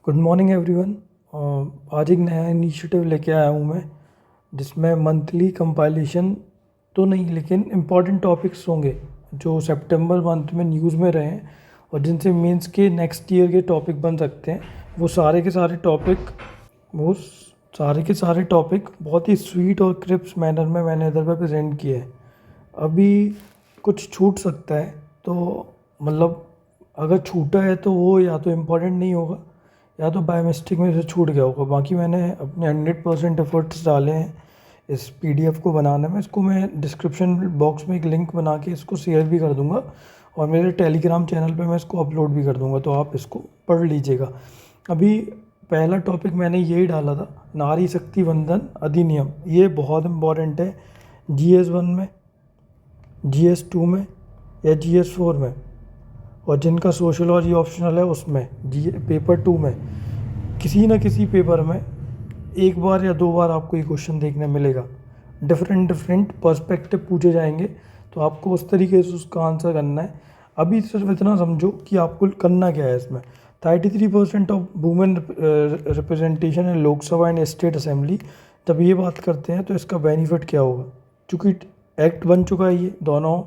Good morning everyone. आज एक नया इनिशिएटिव लेके आया हूँ मैं, जिसमें मंथली कंपाइलेशन तो नहीं लेकिन इम्पॉर्टेंट टॉपिक्स होंगे जो सितंबर मंथ में न्यूज़ में रहे हैं और जिनसे मेंस के नेक्स्ट ईयर के टॉपिक बन सकते हैं। वो सारे के सारे टॉपिक बहुत ही स्वीट और क्रिप्स मैनर में मैंने इधर पे प्रेजेंट किए हैं। अभी कुछ छूट सकता है, तो मतलब अगर छूटा है तो वो या तो इम्पोर्टेंट नहीं होगा या तो बाय मिस्टेक में से छूट गया होगा। बाकी मैंने अपने 100% एफर्ट्स डाले हैं इस पीडीएफ को बनाने में। इसको मैं डिस्क्रिप्शन बॉक्स में एक लिंक बना के इसको शेयर भी कर दूंगा और मेरे टेलीग्राम चैनल पे मैं इसको अपलोड भी कर दूंगा, तो आप इसको पढ़ लीजिएगा। अभी पहला टॉपिक मैंने यही डाला था, नारी शक्ति वंदन अधिनियम। ये बहुत इम्पोर्टेंट है GS1 में, GS2 में या GS4 में, और जिनका सोशोलॉजी ऑप्शनल है उसमें पेपर 2 में किसी न किसी पेपर में एक बार या दो बार आपको ये क्वेश्चन देखने मिलेगा। डिफरेंट पर्सपेक्टिव पूछे जाएंगे, तो आपको उस तरीके से उसका आंसर करना है। अभी सिर्फ इतना समझो कि आपको करना क्या है इसमें। 33% of women representation in Lok Sabha and state assembly, जब ये बात करते हैं तो इसका बेनिफिट क्या होगा। चूँकि एक्ट बन चुका है, ये दोनों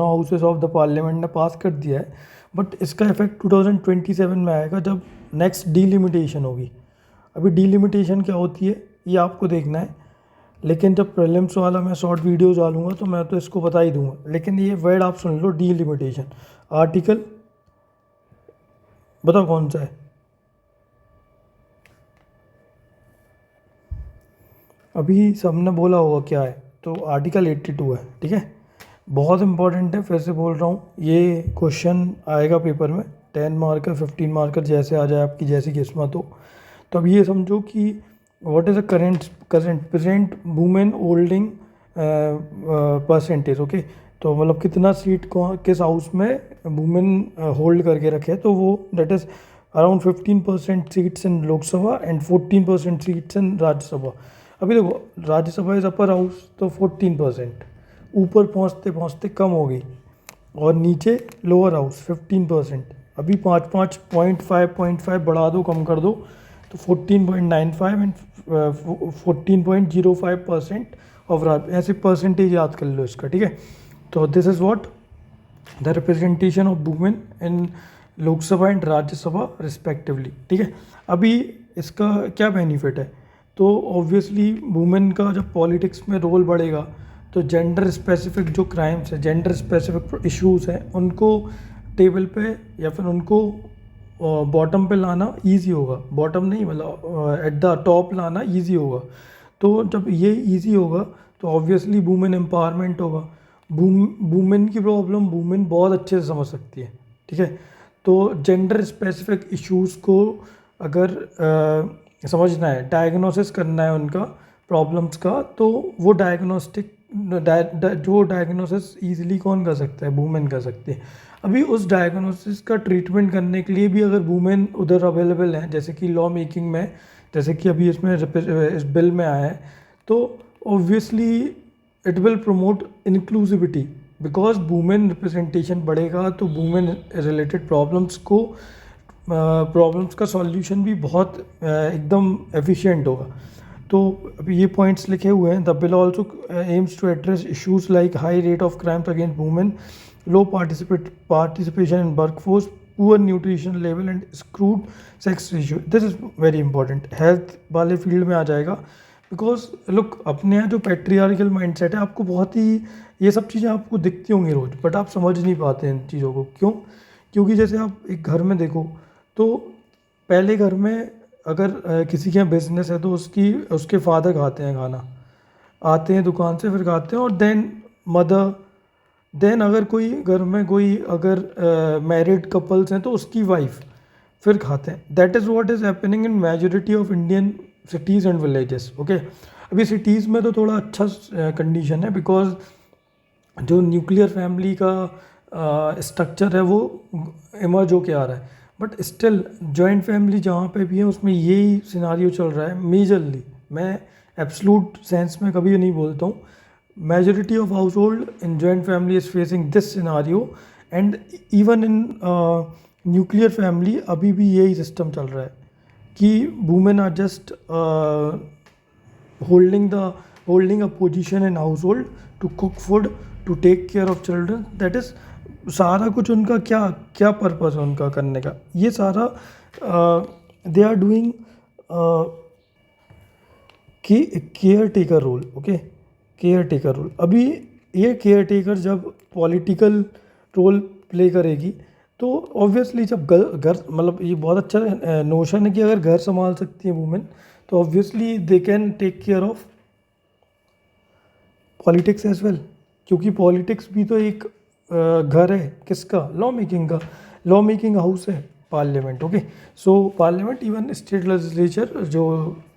हाउसेस ऑफ द पार्लियामेंट ने पास कर दिया है, बट इसका इफेक्ट 2027 में आएगा जब नेक्स्ट डीलिमिटेशन होगी। अभी डीलिमिटेशन क्या होती है ये आपको देखना है, लेकिन जब प्रीलिम्स वाला मैं शॉर्ट वीडियो डालूंगा तो मैं तो इसको बता ही दूंगा। लेकिन ये वर्ड आप सुन लो, डीलिमिटेशन। आर्टिकल बताओ कौन सा है। अभी सबने बोला होगा क्या है, तो आर्टिकल 82 है। ठीक है, बहुत इंपॉर्टेंट है, फिर से बोल रहा हूँ। ये क्वेश्चन आएगा पेपर में 10 मार्कर 15 मार्कर, जैसे आ जाए आपकी जैसी किस्मत हो। तो अब ये समझो कि what is the present women holding percentage. Okay, तो मतलब कितना सीट को किस हाउस में वुमेन होल्ड करके रखे, तो वो that is around 15% seats in Lok Sabha and 14% seats in Rajya Sabha. अभी देखो, राज्यसभा इज़ अपर हाउस, तो 14%। ऊपर पहुंचते पहुंचते कम हो गई, और नीचे लोअर हाउस 15%। अभी 5.5 बढ़ा दो, कम कर दो, तो 14.95 एंड 14.05% ऑफ ऐसे परसेंटेज याद कर लो इसका। ठीक है, तो this is what the representation of women in Lok Sabha and Rajya Sabha respectively. ठीक है, अभी इसका क्या बेनिफिट है, तो ऑब्वियसली वुमेन का जब पॉलिटिक्स में रोल बढ़ेगा तो जेंडर स्पेसिफिक जो क्राइम्स है, जेंडर स्पेसिफिक इश्यूज हैं, उनको टेबल पे या फिर उनको बॉटम पे लाना इजी होगा। बॉटम नहीं, मतलब एट द टॉप लाना इजी होगा। तो जब ये इजी होगा तो ऑब्वियसली वुमेन एम्पावरमेंट होगा। वुमेन की प्रॉब्लम वुमेन बहुत अच्छे से समझ सकती है। ठीक है, तो जेंडर स्पेसिफिक इश्यूज़ को अगर समझना है, डायग्नोसिस करना है उनका प्रॉब्लम्स का, तो वो जो डायग्नोसिस ईजिली कौन कर सकता है, वुमेन कर सकती है। अभी उस डायग्नोसिस का ट्रीटमेंट करने के लिए भी अगर वुमेन उधर अवेलेबल हैं, जैसे कि लॉ मेकिंग में, जैसे कि अभी इसमें इस बिल में आया है, तो obviously it will promote inclusivity. Because women representation बढ़ेगा तो वुमेन रिलेटेड प्रॉब्लम्स का सॉल्यूशन भी बहुत एकदम एफिशिएंट होगा। तो अभी ये पॉइंट्स लिखे हुए हैं। The bill also aims to address issues like high rate of crimes against women, low participation in workforce, poor nutrition level and skewed sex ratio. This is very important, health वाले field में आ जाएगा। Because look, अपने यहाँ जो patriarchal mindset है, आपको बहुत ही ये सब चीज़ें आपको दिखती होंगी रोज़, बट आप समझ नहीं पाते इन चीज़ों को। क्यों? क्योंकि जैसे आप एक घर में देखो, तो पहले घर में अगर किसी के यहाँ बिजनेस है तो उसके फादर खाते हैं खाना, आते हैं दुकान से फिर खाते हैं, और देन मदर, देन अगर कोई घर में कोई अगर मैरिड कपल्स हैं तो उसकी वाइफ फिर खाते हैं। That is what is happening in majority of Indian cities and villages. Okay, अभी सिटीज़ में तो थोड़ा अच्छा कंडीशन है, बिकॉज जो न्यूक्लियर फैमिली का स्ट्रक्चर है वो इमर्ज होके आ रहा है, बट स्टिल जॉइंट फैमिली जहाँ पे भी है उसमें यही सिनारियो चल रहा है मेजरली। मैं एब्सलूट सेंस में कभी नहीं बोलता हूँ। Majority of household in joint family is facing this scenario, and even in nuclear family अभी भी यही सिस्टम चल रहा है कि women are just holding the holding a position in household to cook food, to take care of children. That is सारा कुछ उनका क्या क्या पर्पस है उनका करने का, ये सारा दे आर डूइंग कि caretaker role. Okay, caretaker role. अभी ये केयर टेकर जब पॉलिटिकल रोल प्ले करेगी तो ऑब्वियसली जब घर मतलब ये बहुत अच्छा नोशन है कि अगर घर संभाल सकती है वुमेन तो obviously they can take care of politics as well, क्योंकि पॉलिटिक्स भी तो एक घर है किसका, लॉ मेकिंग का. लॉ मेकिंग हाउस है parliament. Okay, so parliament even state legislature जो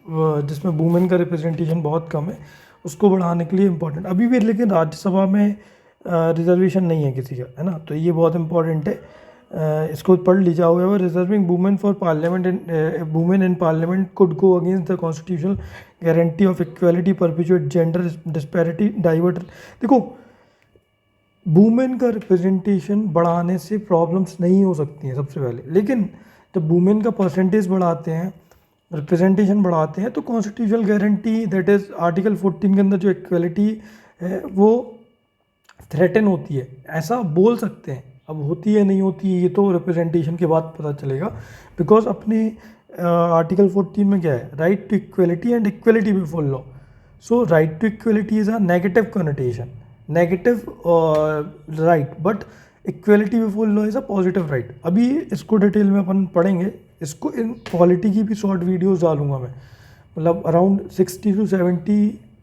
जिसमें वुमेन का रिप्रेजेंटेशन बहुत कम है उसको बढ़ाने के लिए इम्पोर्टेंट. अभी भी लेकिन राज्यसभा में रिजर्वेशन नहीं है किसी का, है ना, तो ये बहुत इंपॉर्टेंट है. इसको पढ़ लीजिए. However reserving women for parliament women in parliament could go against the constitutional guarantee of equality, perpetuate gender disparity, divert. देखो, वुमेन का रिप्रेजेंटेशन बढ़ाने से प्रॉब्लम्स नहीं हो सकती हैं सबसे पहले, लेकिन जब वुमेन का परसेंटेज बढ़ाते हैं, रिप्रेजेंटेशन बढ़ाते हैं, तो constitutional guarantee that is article 14 के अंदर जो इक्वालिटी है वो थ्रेटन होती है, ऐसा बोल सकते हैं. अब होती है नहीं होती है ये तो रिप्रेजेंटेशन के बाद पता चलेगा, बिकॉज अपने आर्टिकल 14 में क्या है, right to equality and equality before law. So right to equality is a negative connotation, negative right, but equality before law is a positive right. अभी इसको डिटेल में अपन पढ़ेंगे. इसको इन पॉलिटी की भी शॉर्ट वीडियोस डालूंगा मैं, मतलब अराउंड 60 to 70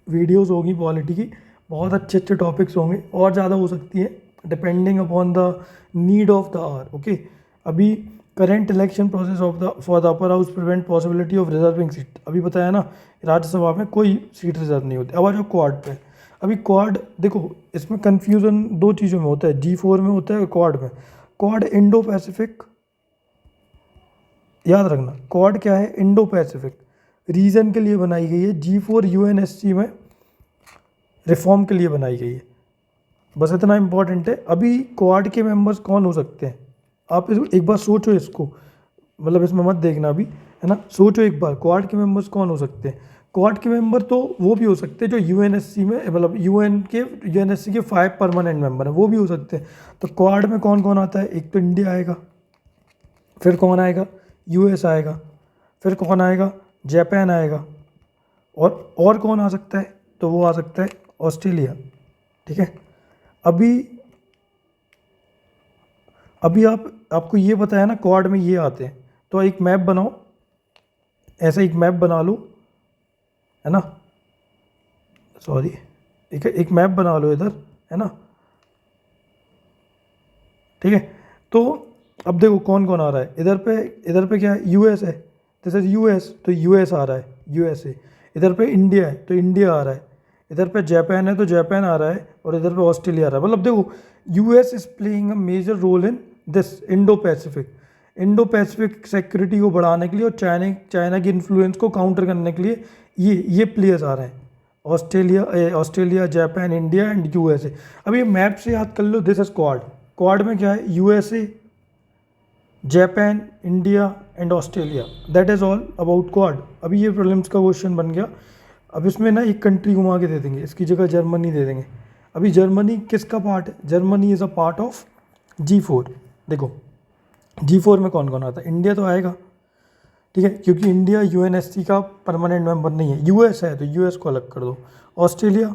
वीडियोस होगी पॉलिटी की. बहुत अच्छे अच्छे टॉपिक्स होंगे, और ज़्यादा हो सकती है depending upon the need of the hour. Okay, अभी current election process of the for the upper house prevent possibility of reserving seat. अभी बताया ना, राज्यसभा में कोई सीट रिजर्व नहीं होती. अब आ जाओ क्वाड पे. अभी क्वाड देखो, इसमें कन्फ्यूज़न दो चीज़ों में होता है, G4 में होता है, क्वाड में. क्वाड इंडो पैसिफिक, याद रखना, क्वाड क्या है, इंडो पैसिफिक रीजन के लिए बनाई गई है. G4 UNSC में रिफॉर्म के लिए बनाई गई है. बस इतना इम्पोर्टेंट है. अभी क्वाड के मेंबर्स कौन हो सकते हैं, आप एक बार सोचो इसको, मतलब इसमें मत देखना अभी, है ना, सोचो एक बार क्वाड के मेंबर्स कौन हो सकते हैं. क्वाड के मेंबर तो वो भी हो सकते हैं जो UNSC में, मतलब UNSC के 5 परमानेंट मेंबर हैं, वो भी हो सकते हैं. तो क्वाड में कौन कौन आता है, एक तो इंडिया आएगा, फिर कौन आएगा, US आएगा, फिर कौन आएगा, जापान आएगा, और कौन आ सकता है, तो वो आ सकता है ऑस्ट्रेलिया. ठीक है. अभी आपको ये पता है ना क्वाड में ये आते हैं, तो एक मैप बनाओ, ऐसा एक मैप बना लो, है ना, सॉरी, एक मैप बना लो इधर, है ना. ठीक है. तो अब देखो कौन कौन आ रहा है इधर पे क्या है, US है, दिस इज US, तो US आ रहा है, USA. इधर पे इंडिया है तो इंडिया आ रहा है, इधर पे जापान है तो जापान आ रहा है, और इधर पे ऑस्ट्रेलिया आ रहा है. मतलब देखो, US is playing a major role in this Indo Pacific security को बढ़ाने के लिए, और चाइना की इन्फ्लुएंस को काउंटर करने के लिए ये प्लेयर्स आ रहे हैं. Australia, Japan, India and USA. अब ये मैप से याद कर लो, दिस इज क्वाड. क्वाड में क्या है, USA, Japan, India and Australia. That is all about quad. अभी ये प्रीलिम्स का क्वेश्चन बन गया. अब इसमें ना एक कंट्री घुमा के दे देंगे, इसकी जगह जर्मनी दे देंगे. अभी जर्मनी किसका पार्ट है, Germany is a part of G4. देखो G4 में कौन कौन आता है, इंडिया तो आएगा, ठीक है, क्योंकि इंडिया UNSC का परमानेंट मेंबर नहीं है. US है तो US को अलग कर दो. ऑस्ट्रेलिया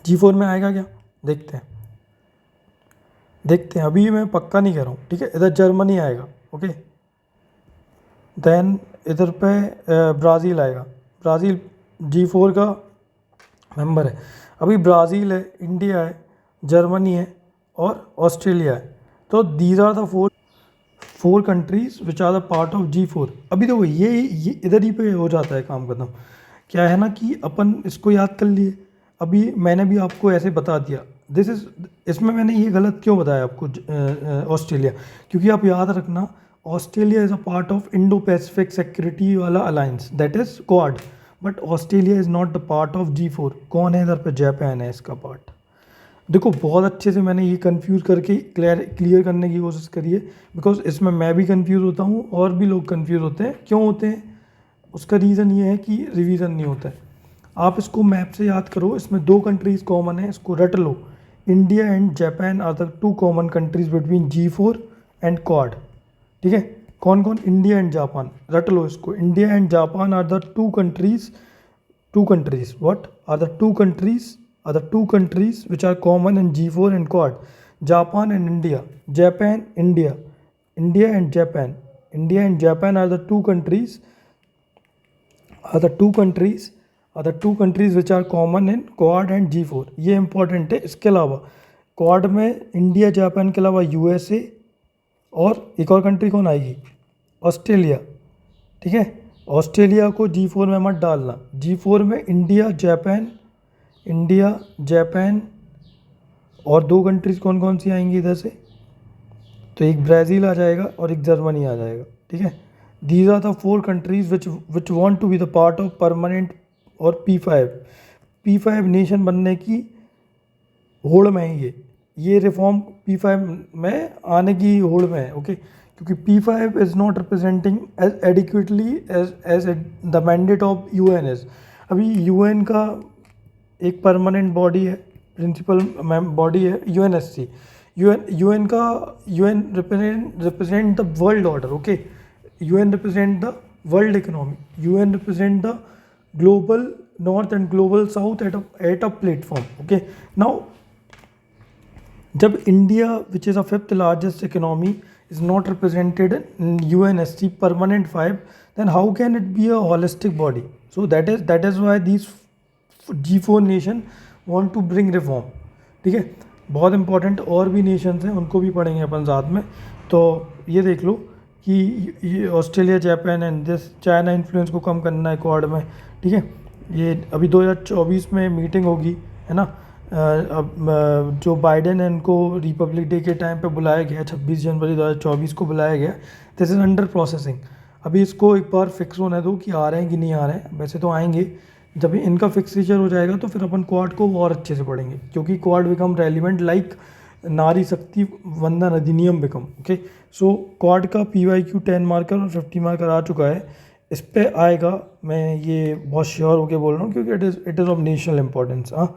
G4 में आएगा क्या, देखते हैं, अभी मैं पक्का नहीं कह रहा हूँ. ठीक है, इधर जर्मनी आएगा. ओके, देन इधर पे ब्राज़ील आएगा. ब्राज़ील G4 का मेंबर है. अभी ब्राज़ील है, इंडिया है, जर्मनी है और ऑस्ट्रेलिया है. तो these are the four countries which are the part of G4. अभी देखो ये इधर ही पे हो जाता है काम खत्म. क्या है ना कि अपन इसको याद कर लिए. अभी मैंने भी आपको ऐसे बता दिया, इसमें मैंने ये गलत क्यों बताया आपको ऑस्ट्रेलिया, क्योंकि आप याद रखना Australia is a part of Indo Pacific security वाला alliance, that is quad, but Australia is not the part of G4. कौन है इधर पे, जापान है इसका पार्ट. देखो बहुत अच्छे से मैंने ये कंफ्यूज करके क्लियर करने की कोशिश करी है, बिकॉज इसमें मैं भी कंफ्यूज होता हूँ और भी लोग कंफ्यूज होते हैं। क्यों होते हैं? उसका रीज़न ये है कि रिवीजन नहीं होता है। आप इसको मैप से याद करो, इसमें दो कंट्रीज़ कॉमन है, इसको रट लो। India and Japan are the two common countries between G4 and quad. ठीक है, कौन कौन? इंडिया एंड जापान, रट लो इसको। India and Japan are the two countries, what are the two countries, are the two countries which are common in G4 and quad? Japan and India. Japan, India. India and Japan. India and Japan are the two countries, are the two countries, are the two countries which are common in quad and G4. ये important है। इसके अलावा quad में India Japan के अलावा USA और एक और कंट्री कौन आएगी? ऑस्ट्रेलिया। ठीक है, ऑस्ट्रेलिया को G4 में मत डालना। G4 में इंडिया जापान और दो कंट्रीज़ कौन कौन सी आएंगी इधर से? तो एक ब्राज़ील आ जाएगा और एक जर्मनी आ जाएगा। ठीक है, these are the four countries which want to be the part of permanent और P5 नेशन बनने की होड़ में है। ये रिफॉर्म P5 में आने की होड़ में है। ओके, क्योंकि P5 is not representing as adequately as the mandate of UN is. अभी UN का एक परमानेंट बॉडी है, प्रिंसिपल बॉडी है UNSC। UN का UN represent the world order. Okay, UN represent the world economy, UN represent the global north and global south at a platform. Okay, now जब India which is a fifth largest economy is not represented in UNSC permanent 5, then how can it be a holistic body? So that is why these G4 nation want to bring reform. ठीक है, बहुत important और भी Nations हैं, उनको भी पढ़ेंगे अपन साथ में। तो ये देख लो कि ये Australia, Japan and this China influence को कम करना है क्वाड में। ठीक है, ये अभी 2024 में मीटिंग होगी, है ना। अब जो बाइडेन है इनको रिपब्लिक डे के टाइम पे बुलाया गया, 26 जनवरी 2024 को बुलाया गया। This is under processing. अभी इसको एक बार फिक्स होने दो कि आ रहे हैं कि नहीं आ रहे हैं। वैसे तो आएंगे, जब इनका फिक्सेचर हो जाएगा तो फिर अपन क्वाड को और अच्छे से पढ़ेंगे, क्योंकि क्वाड बिकम रेलिवेंट लाइक नारी शक्ति वंदन अधिनियम बिकम। ओके, सो क्वाड का PYQ 10 मार्कर और 50 मार्कर आ चुका है, इस पर आएगा। मैं ये बहुत श्योर होकर बोल रहा हूँ, क्योंकि it is of national importance. हाँ,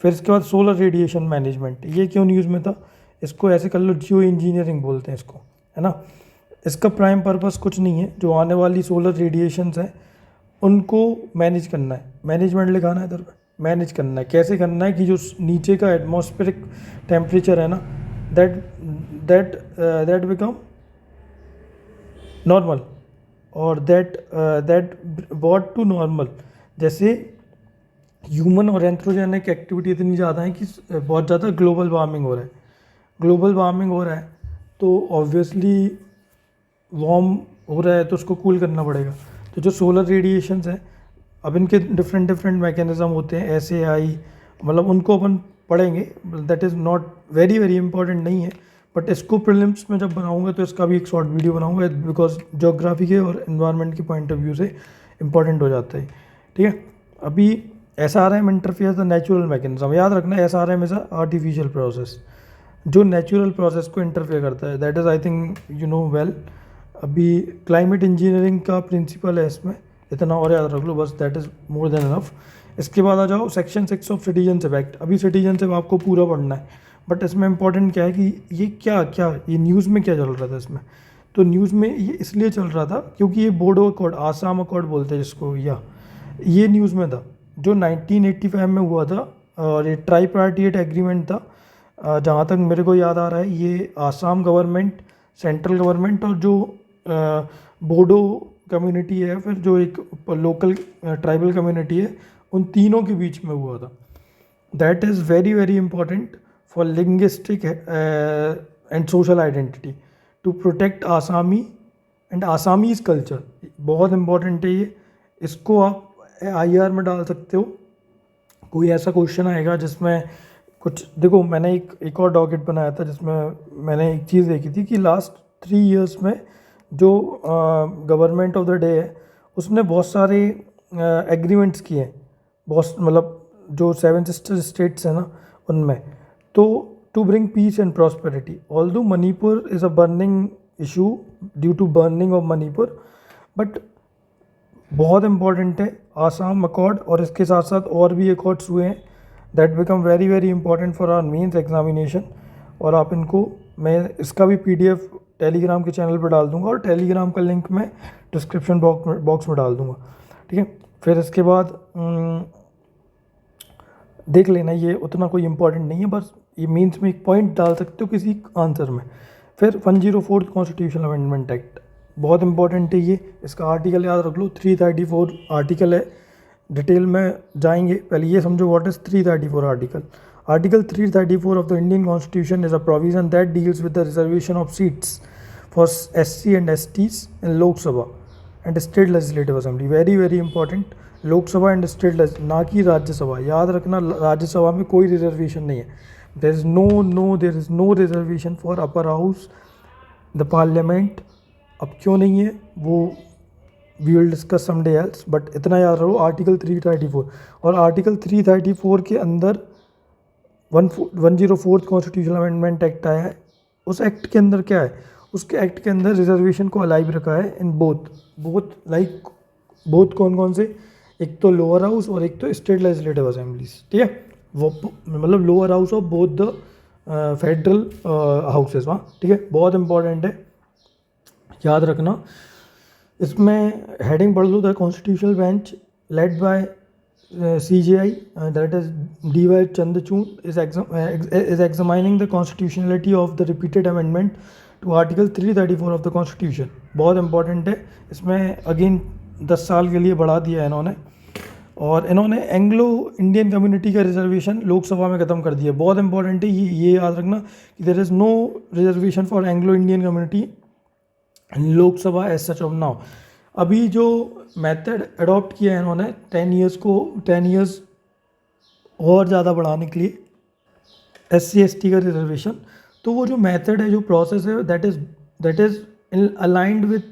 फिर इसके बाद सोलर रेडिएशन मैनेजमेंट, ये क्यों न्यूज़ में था? इसको ऐसे कर लो, जियो इंजीनियरिंग बोलते हैं इसको, है ना। इसका प्राइम पर्पस कुछ नहीं है, जो आने वाली सोलर रेडिएशंस हैं उनको मैनेज करना है। मैनेजमेंट लिखाना है इधर पर, मैनेज करना है। कैसे करना है कि जो नीचे का एटमॉस्फेरिक टेम्परेचर है ना, दैट बिकम नॉर्मल, और दैट बॉट टू नॉर्मल। जैसे ह्यूमन और एंथ्रोजेनिक एक्टिविटी इतनी ज़्यादा है कि बहुत ज़्यादा ग्लोबल वार्मिंग हो रहा है, तो ऑब्वियसली वार्म हो रहा है तो उसको कूल करना पड़ेगा। तो जो सोलर रेडिएशंस हैं, अब इनके डिफरेंट मैकेनिज़्म होते हैं, SAI, मतलब उनको अपन पढ़ेंगे। That is not very important नहीं है, बट इसको प्रीलिम्स में जब बनाऊंगा तो इसका भी एक शॉर्ट वीडियो बनाऊंगा, बिकॉज ज्योग्राफी के और एनवायरनमेंट के पॉइंट ऑफ व्यू से इंपॉर्टेंट हो जाता है। ठीक है, अभी SRM interfere the natural mechanism, याद रखना SRM is a artificial process, जो नेचुरल प्रोसेस को इंटरफेयर करता है। That is I think you know well. अभी क्लाइमेट इंजीनियरिंग का प्रिंसिपल है इसमें, इतना और याद रख लो बस, that is more than enough. इसके बाद आ जाओ सेक्शन 6 ऑफ सिटीजनशिप एक्ट। अभी सिटीजनशिप आपको पूरा पढ़ना है, बट इसमें इंपॉर्टेंट क्या है कि ये क्या ये न्यूज़ में क्या चल रहा था इसमें। तो न्यूज़ में ये इसलिए चल रहा था क्योंकि ये बोडो अकॉर्ड, आसाम अकॉर्ड बोलते हैं जिसको, या ये न्यूज़ में था जो 1985 में हुआ था, और ये ट्राईपार्टिएट एग्रीमेंट था। जहाँ तक मेरे को याद आ रहा है, ये आसाम गवर्नमेंट, सेंट्रल गवर्नमेंट और जो बोडो कम्युनिटी है, फिर जो एक लोकल ट्राइबल कम्युनिटी है, उन तीनों के बीच में हुआ था। That is very important for linguistic and social identity, to protect Assami and Assamese culture. बहुत इंपॉर्टेंट है ये, इसको आप IR में डाल सकते हो। कोई ऐसा क्वेश्चन आएगा जिसमें कुछ, देखो मैंने एक और डॉकेट बनाया था जिसमें मैंने एक चीज़ देखी थी कि लास्ट 3 इयर्स में जो गवर्नमेंट ऑफ द डे है उसने बहुत सारे एग्रीमेंट्स किए हैं, बहुत मतलब जो 7 सिस्टर स्टेट्स हैं ना उनमें। तो to bring peace and prosperity, although Manipur is a burning issue due to burning of Manipur, but बहुत इंपॉर्टेंट है आसाम अकॉर्ड, और इसके साथ साथ और भी अकॉर्ड्स हुए हैं that become very very important for our mains examination. और आप इनको, मैं इसका भी PDF टेलीग्राम के चैनल पर डाल दूंगा, और टेलीग्राम का लिंक मैं डिस्क्रिप्शन बॉक्स में डाल दूंगा, ठीक है। फिर इसके बाद देख लेना, ये उतना कोई इंपॉर्टेंट नहीं है, बस ये मीन्स में एक पॉइंट डाल सकते हो किसी आंसर में। फिर 104 कॉन्स्टिट्यूशनल अमेंडमेंट एक्ट, बहुत इंपॉर्टेंट है ये, इसका आर्टिकल याद रख लो, 334 आर्टिकल है, डिटेल में जाएंगे, पहले ये समझो what is 334 article. Article 334 of the Indian constitution is a provision that deals with the reservation of seats for SC and STs in Lok Sabha and state legislative assembly, very very important, Lok Sabha and state, ना कि राज्यसभा, याद रखना राज्यसभा में कोई reservation नहीं है, there is no reservation for upper house the parliament. अब क्यों नहीं है वो we will discuss someday else, but इतना याद रखो आर्टिकल 334, और आर्टिकल 334 के अंदर 104 कॉन्स्टिट्यूशनल अमेंडमेंट एक्ट आया है। उस एक्ट के अंदर क्या है, उसके एक्ट के अंदर रिजर्वेशन को अलाइव रखा है इन बोथ कौन कौन से, एक तो लोअर हाउस और एक तो स्टेट लेजिस्लेटिव असेंबलीज, ठीक है, वो मतलब lower house of both the federal houses, वहाँ, ठीक है, बहुत इंपॉर्टेंट है, याद रखना। इसमें हेडिंग पढ़ लो, the constitutional bench led by CJI that is DY Chandrachud is examining the constitutionality of the repeated amendment to Article 334 of the Constitution, बहुत इंपॉर्टेंट है। इसमें अगेन 10 साल के लिए बढ़ा दिया है इन्होंने, और इन्होंने एंग्लो इंडियन कम्युनिटी का रिजर्वेशन लोकसभा में ख़त्म कर दिया, बहुत इंपॉर्टेंट है ये याद रखना कि there is no reservation for Anglo Indian community Lok Sabha as such of now. अभी जो मेथड अडॉप्ट किया है इन्होंने 10 इयर्स और ज़्यादा बढ़ाने के लिए SC ST का रिजर्वेशन, तो वो जो मेथड है, जो प्रोसेस है, that is aligned with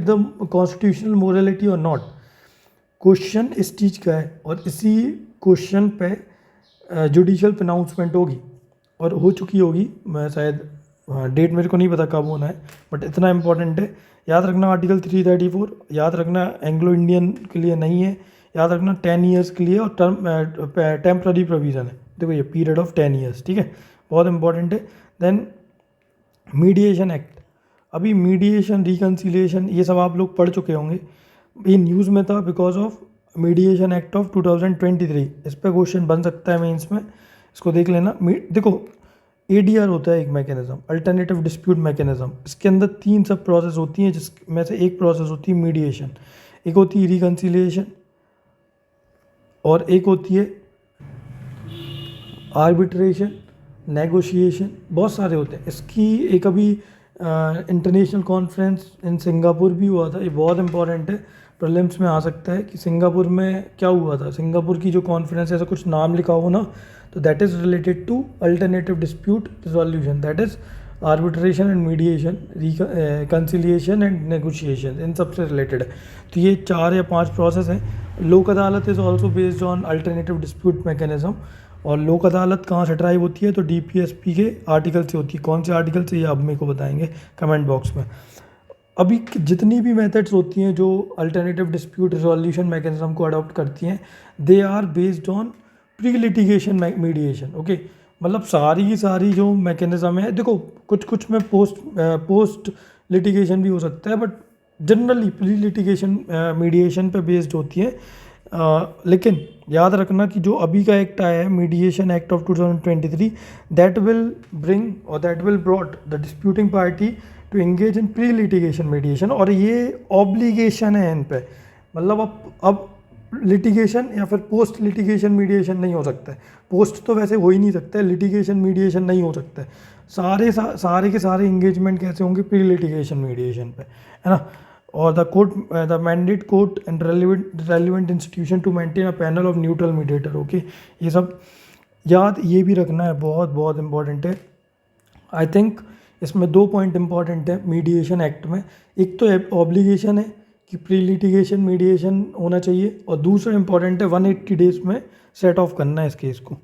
the constitutional morality और नॉट। क्वेश्चन इस चीज़ का है, और इसी क्वेश्चन पे जुडिशियल प्रोनाउंसमेंट होगी, और हो चुकी होगी, मैं शायद डेट मेरे को नहीं पता कब होना है, बट इतना इंपॉर्टेंट है, याद रखना। आर्टिकल 334 याद रखना, एंग्लो इंडियन के लिए नहीं है, याद रखना 10 इयर्स के लिए, और टेम्पररी प्रोविज़न है, देखो ये पीरियड ऑफ 10 इयर्स, ठीक है, बहुत इंपॉर्टेंट है। देन मीडिएशन एक्ट, अभी मीडिएशन रिकन्सिलिएशन ये सब आप लोग पढ़ चुके होंगे, ये न्यूज़ में था because of mediation act of 2023, इस पर क्वेश्चन बन सकता है मेंस में, इसको देख लेना। देखो ADR होता है एक मैकेनिज़्म, अल्टरनेटिव डिस्प्यूट मैकेनिज़्म, इसके अंदर 3 सब प्रोसेस होती हैं, जिसमें से एक प्रोसेस होती है मीडिएशन, एक होती है रिकन्सिलिएशन, और एक होती है आर्बिट्रेशन, नेगोशिएशन, बहुत सारे होते हैं। इसकी एक अभी इंटरनेशनल कॉन्फ्रेंस इन सिंगापुर भी हुआ था, ये बहुत इंपॉर्टेंट है, प्रीलिम्स में आ सकता है कि सिंगापुर में क्या हुआ था। सिंगापुर की जो कॉन्फ्रेंस, ऐसा कुछ नाम लिखा हो ना, तो that is related to alternative dispute resolution, that is arbitration and mediation, reconciliation and negotiation, इन सब से रिलेटेड है। तो ये 4 या 5 प्रोसेस हैं। लोक अदालत is also based on alternative dispute mechanism, और लोक अदालत कहाँ से ड्राइव होती है, तो DPSP के आर्टिकल से होती है। कौन से आर्टिकल से, ये आप मेरे को बताएंगे कमेंट बॉक्स में। अभी जितनी भी मेथड्स होती हैं जो अल्टरनेटिव डिस्प्यूट रिजोल्यूशन मैकेनिज्म को अडॉप्ट करती हैं, they are based on pre litigation mediation, okay, मतलब सारी की सारी जो मैकेनिज्म है, देखो कुछ में पोस्ट लिटिगेशन भी हो सकता है, but generally pre litigation mediation पे बेस्ड होती है। लेकिन याद रखना कि जो अभी का एक्ट आया है, mediation act of 2023, that will bring और that will brought the disputing party to engage in pre litigation mediation, और ये ऑब्लिगेशन है इन पे, मतलब अब लिटिगेशन या फिर पोस्ट लिटिगेशन मीडिएशन नहीं हो सकता है। पोस्ट तो वैसे हो ही नहीं सकता है, लिटिगेशन मीडिएशन नहीं हो सकता है। सारे के सारे इंगेजमेंट कैसे होंगे, प्री लिटिगेशन मीडिएशन पे, है ना। और the mandate court and relevant institution to maintain a panel of neutral mediator, okay, ये सब याद ये भी रखना है, बहुत बहुत इंपॉर्टेंट है। आई थिंक इसमें 2 पॉइंट इंपॉर्टेंट है मीडिएशन एक्ट में, एक तो ऑब्लिगेशन है कि प्री लिटिगेशन मीडिएशन होना चाहिए, और दूसरा इंपॉर्टेंट है 180 डेज में सेट ऑफ करना है इस केस को।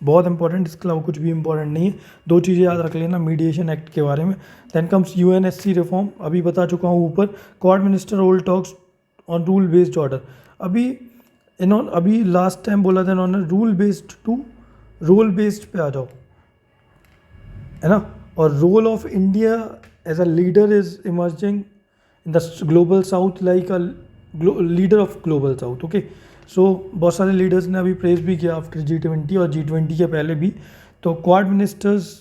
बहुत इंपॉर्टेंट, इसके अलावा कुछ भी इंपॉर्टेंट नहीं है। दो चीज़ें याद रख लेना मीडिएशन एक्ट के बारे में। देन कम्स यूएनएससी रिफॉर्म, अभी बता चुका हूँ ऊपर। Quad minister hold talks on rule based order. अभी लास्ट टाइम बोला था इन्होंने rule based to role based पे आ जाओ, है ना। और role of India as a leader is emerging in the global south like a leader of global south. Okay, so बहुत सारे लीडर्स ने अभी प्रेज भी किया आफ्टर G20 और G20 के पहले भी। तो क्वाड मिनिस्टर्स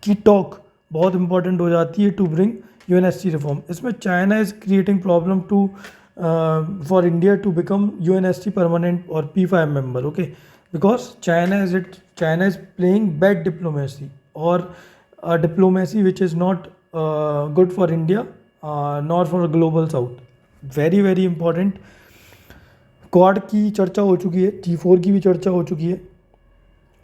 की टॉक बहुत इंपॉर्टेंट हो जाती है टू ब्रिंग यूएनएससी रिफॉर्म। इसमें China is creating problem to for India to become UNSC permanent और P5 member. Okay, because China is playing bad diplomacy और diplomacy which is not good for India not for global south. Very very important. Quad की चर्चा हो चुकी है, G4 की भी चर्चा हो चुकी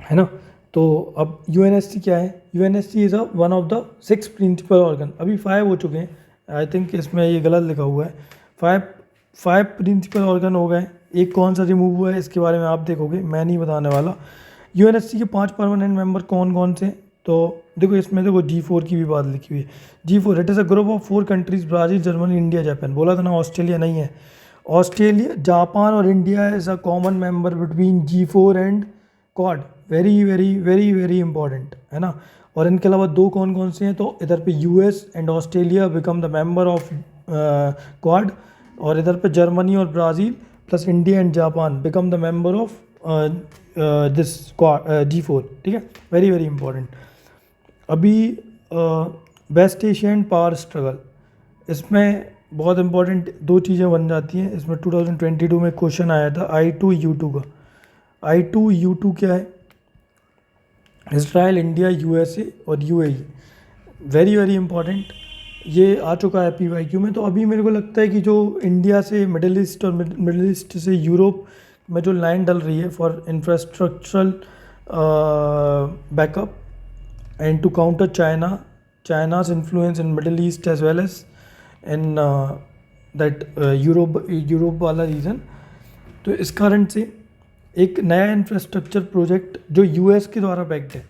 है ना। तो अब यूएनएससी क्या है? UNSC is a one of the 6 principal organ. अभी 5 हो चुके हैं, आई थिंक इसमें ये गलत लिखा हुआ है। 5 प्रिंसिपल ऑर्गन हो गए, एक कौन सा रिमूव हुआ है इसके बारे में आप देखोगे, मैं नहीं बताने वाला। यूएनएससी के 5 परमानेंट मेंबर कौन कौन से? तो देखो इसमें देखो G4 की भी बात लिखी हुई है। G4 it is a group of 4 countries, Brazil, Germany, India, Japan. बोला था ना ऑस्ट्रेलिया नहीं है। ऑस्ट्रेलिया, जापान और India is a common member between G4 and quad. Very very very very important, है ना। और इनके अलावा 2 कौन कौन से हैं? तो इधर पे US and Australia become the member of quad, और इधर पे जर्मनी और Brazil plus India and Japan become the member of this G4। ठीक है, वेरी वेरी इंपॉर्टेंट। अभी वेस्ट एशियन पावर स्ट्रगल, इसमें बहुत इंपॉर्टेंट 2 चीज़ें बन जाती हैं। इसमें 2022 में क्वेश्चन आया था I2U2 का। I2U2 क्या है? इसराइल, इंडिया, यूएसए और यूएई। वेरी वेरी इंपॉर्टेंट, ये आ चुका है PYQ में। तो अभी मेरे को लगता है कि जो इंडिया से मिडिल ईस्ट और मिडिल ईस्ट से यूरोप में जो लाइन डल रही है for infrastructural backup and to counter China's influence in Middle East as well as in that Europe वाला रीजन। तो इस कारण से एक नया इंफ्रास्ट्रक्चर प्रोजेक्ट जो यूएस के द्वारा बैक्ड है,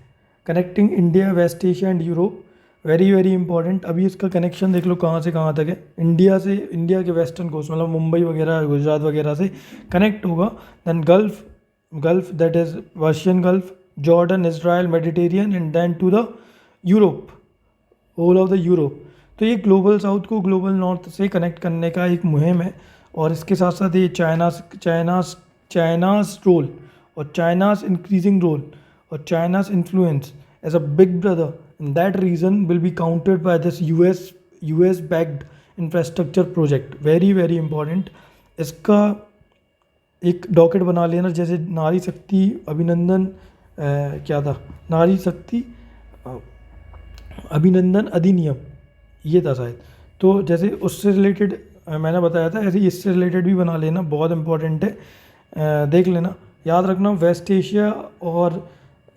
connecting India, West Asia and Europe. Very very important. अभी इसका कनेक्शन देख लो कहाँ से कहाँ तक है। इंडिया से, इंडिया के वेस्टर्न कोस्ट मतलब मुंबई वगैरह, गुजरात वगैरह से कनेक्ट होगा। Then Gulf that is Persian Gulf, Jordan, Israel, Mediterranean and then to the Europe, whole of the Europe. तो ये ग्लोबल साउथ को ग्लोबल नॉर्थ से कनेक्ट करने का एक मुहिम है। और इसके साथ साथ ये चाइना's रोल और चाइना's इंक्रीजिंग रोल और China's influence as a big brother in that region will be counted by this US backed infrastructure project. Very very important. इसका एक डॉकेट बना लेना, जैसे नारी शक्ति अभिनंदन क्या था, नारी शक्ति अभिनंदन अधिनियम, ये था शायद। तो जैसे उससे रिलेटेड मैंने बताया था, ऐसे ही इससे रिलेटेड भी बना लेना, बहुत इंपॉर्टेंट है। देख लेना, याद रखना वेस्ट एशिया और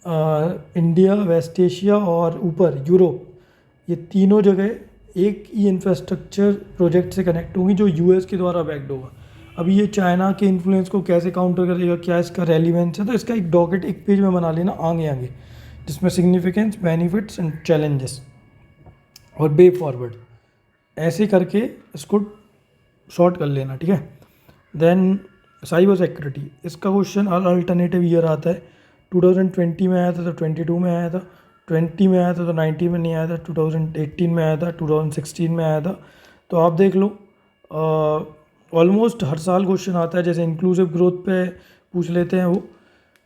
इंडिया, वेस्ट एशिया और ऊपर यूरोप, ये तीनों जगह एक ही इंफ्रास्ट्रक्चर प्रोजेक्ट से कनेक्ट होंगी जो यूएस के द्वारा बैक्ड होगा। अभी ये चाइना के इन्फ्लुएंस को कैसे काउंटर करेगा, क्या इसका रेलिवेंस है, तो इसका एक डॉकेट एक पेज में बना लेना आगे आगे, जिसमें सिग्निफिकेंस, बेनिफिट्स एंड चैलेंजेस और वे फॉरवर्ड ऐसे करके इसको शॉर्ट कर लेना। ठीक है। देन साइबर सिक्योरिटी, इसका क्वेश्चन अल्टरनेटिव ईयर आता है। 2020 में आया था, तो 22 में आया था, 20 में आया था, तो 90 में नहीं आया था, 2018 में आया था, 2016 में आया था। तो आप देख लो, ऑलमोस्ट हर साल क्वेश्चन आता है। जैसे इंक्लूसिव ग्रोथ पे पूछ लेते हैं वो,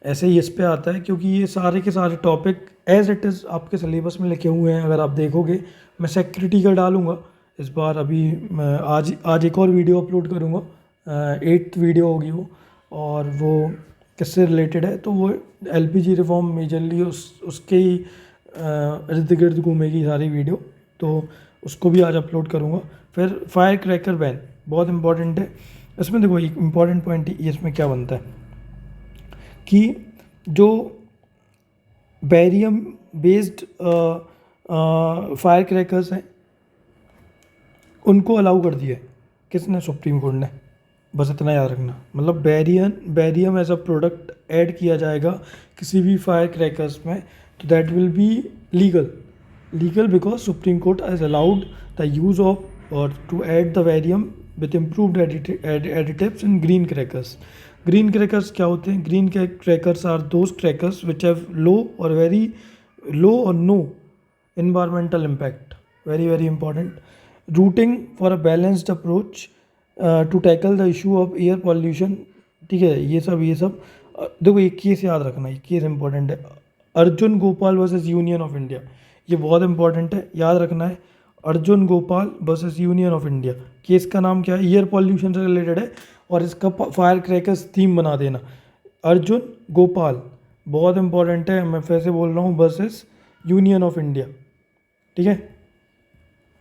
ऐसे ही इस पे आता है, क्योंकि ये सारे के सारे टॉपिक एज इट इज़ आपके सिलेबस में लिखे हुए हैं। अगर आप देखोगे, मैं सिक्योरिटी का डालूंगा इस बार। अभी मैं आज एक और वीडियो अपलोड करूँगा, 8th वीडियो होगी वो, और वो किससे रिलेटेड है, तो वो LPG रिफॉर्म मेजरली उसके ही इर्द गिर्द घूमेगी सारी वीडियो, तो उसको भी आज अपलोड करूँगा। फिर फायर क्रैकर बैन बहुत इंपॉर्टेंट है। इसमें देखो एक इम्पॉर्टेंट पॉइंट इसमें क्या बनता है कि जो बैरियम बेस्ड फायर क्रैकर्स हैं उनको अलाउ कर दिया है। किसने? सुप्रीम कोर्ट ने। बस इतना याद रखना, मतलब barium as a product add किया जाएगा किसी भी फायर क्रैकर्स में, तो that will be legal because supreme court has allowed the use of और to add the barium with improved additives in green crackers. Green crackers क्या होते हैं? Green crackers are those crackers which have low और very low और no environmental impact, very very important. Routing for a balanced approach to tackle the issue of air pollution, ठीक है, ये सब देखो एक केस याद रखना, ये केस इंपॉर्टेंट है, Arjun Gopal versus union of India, ये बहुत इंपॉर्टेंट है, याद रखना है। Arjun Gopal versus union of India, case का नाम क्या है? एयर पॉल्यूशन से रिलेटेड है और इसका फायर क्रैकर्स थीम बना देना। अर्जुन गोपाल बहुत इंपॉर्टेंट है, मैं फिर से बोल रहा हूँ, वर्सेस यूनियन ऑफ इंडिया, ठीक है,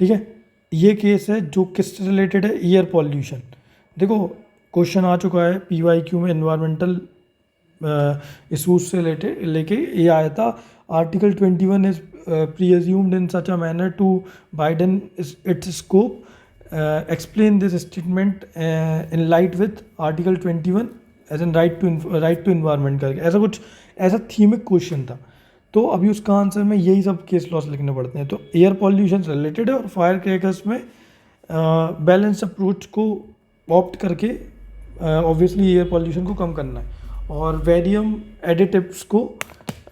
ठीक है। ये केस है जो किससे रिलेटेड है? Air pollution. देखो क्वेश्चन आ चुका है PYQ में, इन्वायरमेंटल इशूज से लेके ये आया था। Article 21 is presumed in such a manner to widen its scope, explain this statement in light with article 21 as an right to environment करके, ऐसा कुछ, ऐसा थीमिक क्वेश्चन था। तो अभी उसका आंसर में यही सब केस लॉस लिखने पड़ते हैं। तो एयर पॉल्यूशन से रिलेटेड है और फायर क्रैकर्स में बैलेंस अप्रोच को ऑप्ट करके ऑब्वियसली एयर पॉल्यूशन को कम करना है और वेरियम एडिटिव्स को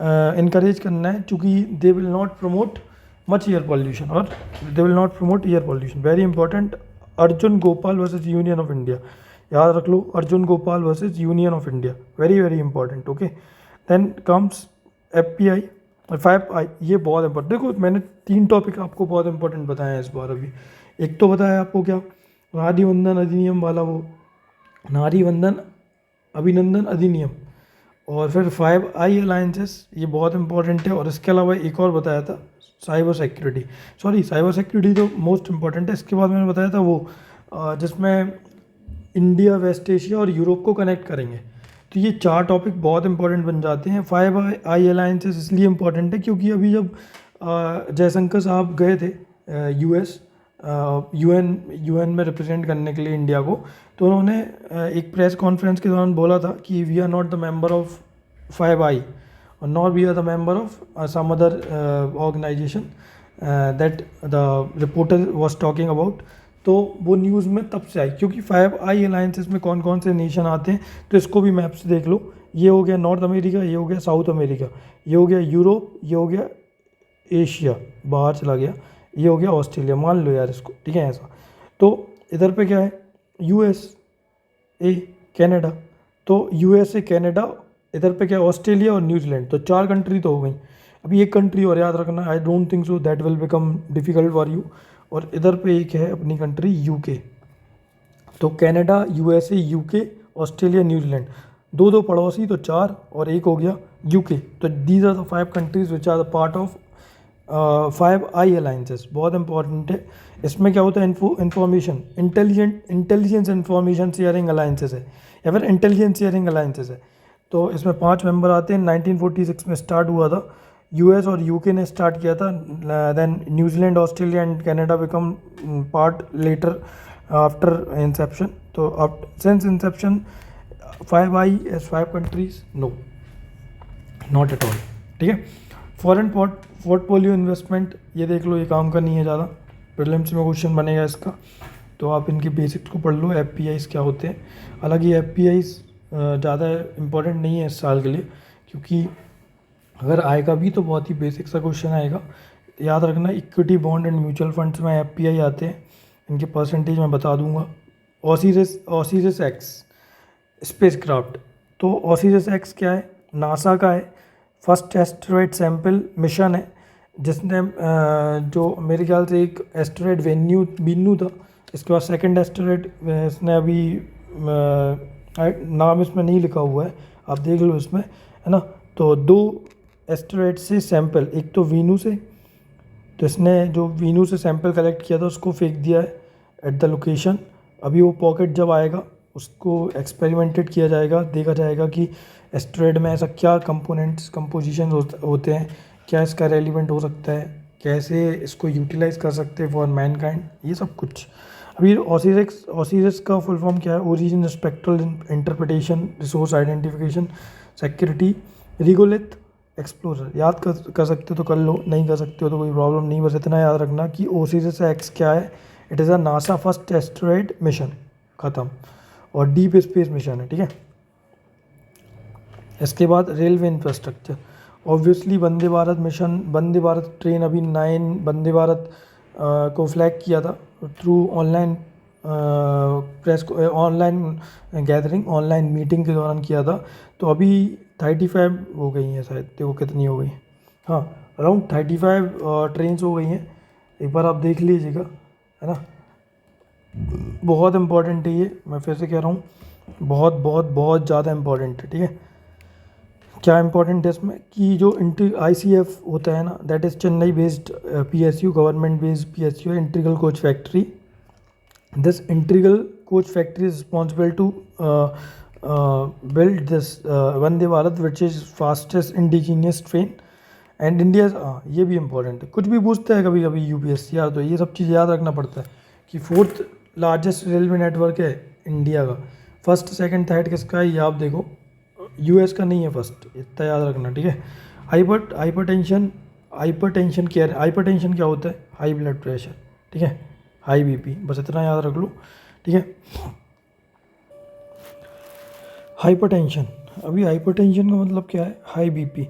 इनकरेज करना है, क्योंकि they will not promote much air pollution और they will not promote air pollution. Very important, Arjun Gopal versus union of India, याद रख लो, Arjun Gopal versus union of India, very very important. Okay, then comes FPI और 5I, ये बहुत important. देखो मैंने 3 topic आपको बहुत इंपॉर्टेंट बताए हैं इस बार। अभी एक तो बताया आपको क्या, नारी वंदन अधिनियम वाला, वो नारी वंदन अभिनंदन अधिनियम, और फिर 5I अलायंसेस, ये बहुत इंपॉर्टेंट है। और इसके अलावा एक और बताया था साइबर सिक्योरिटी, साइबर सिक्योरिटी तो मोस्ट इंपॉर्टेंट है। इसके बाद मैंने बताया था वो जिसमें इंडिया, वेस्ट एशिया और यूरोप को कनेक्ट करेंगे। तो ये 4 टॉपिक बहुत इंपॉर्टेंट बन जाते हैं। 5I अलायंसेस इसलिए इंपॉर्टेंट है क्योंकि अभी जब जयशंकर साहब गए थे US UN में रिप्रेजेंट करने के लिए इंडिया को, तो उन्होंने एक प्रेस कॉन्फ्रेंस के दौरान बोला था कि we are not the member of 5I और not we are the member of some other organization that the reporter was talking about. तो वो न्यूज़ में तब से आई क्योंकि 5I अलायंसेस में कौन कौन से नेशन आते हैं, तो इसको भी मैप से देख लो। ये हो गया नॉर्थ अमेरिका, ये हो गया साउथ अमेरिका, ये हो गया यूरोप, ये हो गया एशिया, बाहर चला गया, ये हो गया ऑस्ट्रेलिया, मान लो यार इसको, ठीक है ऐसा। तो इधर पे क्या है, USA कनाडा, तो USA कनाडा, इधर पे क्या है ऑस्ट्रेलिया और न्यूजीलैंड, तो 4 कंट्री तो हो गई। अभी एक कंट्री और याद रखना, I don't think so that will become difficult for you. और इधर पे एक है अपनी कंट्री UK, तो Canada, USA, UK, Australia, New Zealand, 2 पड़ोसी तो 4, और एक हो गया UK। तो these are the 5 countries which are the part of 5I alliances, बहुत इंपॉर्टेंट है। इसमें क्या होता है, information intelligence information sharing alliances है या फिर इंटेलिजेंस शेयरिंग अलायंसेस है। तो इसमें 5 मेंबर आते हैं। 1946 में स्टार्ट हुआ था, US और UK ने स्टार्ट किया था, then New Zealand, Australia and Canada become part later after inception. तो अब since inception 5I as 5 countries, no not at all, ठीक है। फॉरेन पोर्टफोलियो इन्वेस्टमेंट, ये देख लो, ये काम का नहीं है ज़्यादा, प्रीलिम्स में क्वेश्चन बनेगा इसका, तो आप इनके बेसिक्स को पढ़ लो। FPIs क्या होते हैं, हालांकि FPIs ज़्यादा इम्पोर्टेंट नहीं है इस साल के लिए, क्योंकि अगर आएगा भी तो बहुत ही बेसिक सा क्वेश्चन आएगा। याद रखना, equity, bond and mutual funds में FPI आते हैं, इनके परसेंटेज मैं बता दूंगा। ओसिरिस एक्स स्पेस क्राफ्ट, तो ओसिरिस एक्स क्या है, नासा का है, फर्स्ट एस्टेरॉयड सैंपल मिशन है, जिसने जो मेरे ख्याल से एक एस्टेरॉयड बीनू था, इसके बाद सेकंड एस्टेरॉयड इसने अभी नाम इसमें नहीं लिखा हुआ है, आप देख लो इसमें, है ना। तो 2 एस्टेरॉयड से सैंपल, एक तो वीनू से, तो इसने जो वीनू से सैंपल कलेक्ट किया था उसको फेंक दिया है एट द लोकेशन। अभी वो पॉकेट जब आएगा उसको एक्सपेरिमेंटेड किया जाएगा, देखा जाएगा कि एस्टेरॉयड में ऐसा क्या कंपोनेंट्स कंपोजिशन होते हैं, क्या इसका रेलिवेंट हो सकता है, कैसे इसको यूटिलाइज कर सकते हैं फॉर मैनकाइंड, ये सब कुछ। अभी ओसिरिस का फुल फॉर्म क्या है? Origin, spectral interpretation, resource identification, security, regolith, explorer. याद कर सकते हो तो कर लो, नहीं कर सकते हो तो कोई प्रॉब्लम नहीं, बस इतना याद रखना कि ओसिरिस एक्स क्या है। It is a NASA first asteroid mission, ख़त्म। और डीप स्पेस मिशन है, ठीक है। इसके बाद railway infrastructure, obviously Vande Bharat mission, Vande Bharat train अभी 9 वंदे भारत को फ्लैग किया था through online press, online gathering, online meeting के दौरान किया था। तो अभी 35 हो गई हैं शायद, देखो कितनी हो गई, हाँ अराउंड 35 ट्रेन्स हो गई हैं, एक बार आप देख लीजिएगा, है ना। बहुत इंपॉर्टेंट है ये, मैं फिर से कह रहा हूँ, बहुत बहुत बहुत ज़्यादा इंपॉर्टेंट है, ठीक है। क्या इंपॉर्टेंट है इसमें कि जो ICF होता है ना, that is Chennai based PSU, government based PSU है, integral coach factory. This integral coach factory is responsible to build this Vande Bharat, which is fastest indigenous train and India's, ये भी इंपॉर्टेंट है, कुछ भी पूछता है कभी कभी UPSC यार, तो ये सब चीज़ याद रखना पड़ता है कि 4th लार्जेस्ट रेलवे नेटवर्क है इंडिया का, फर्स्ट सेकंड थर्ड किसका है ये आप देखो, US का नहीं है फर्स्ट, इतना याद रखना, ठीक है। हाइपरटेंशन क्या होता है? हाई ब्लड प्रेशर, ठीक है, हाई BP, बस इतना याद रख लो, ठीक है। हाइपरटेंशन, अभी हाइपरटेंशन का मतलब क्या है? High BP।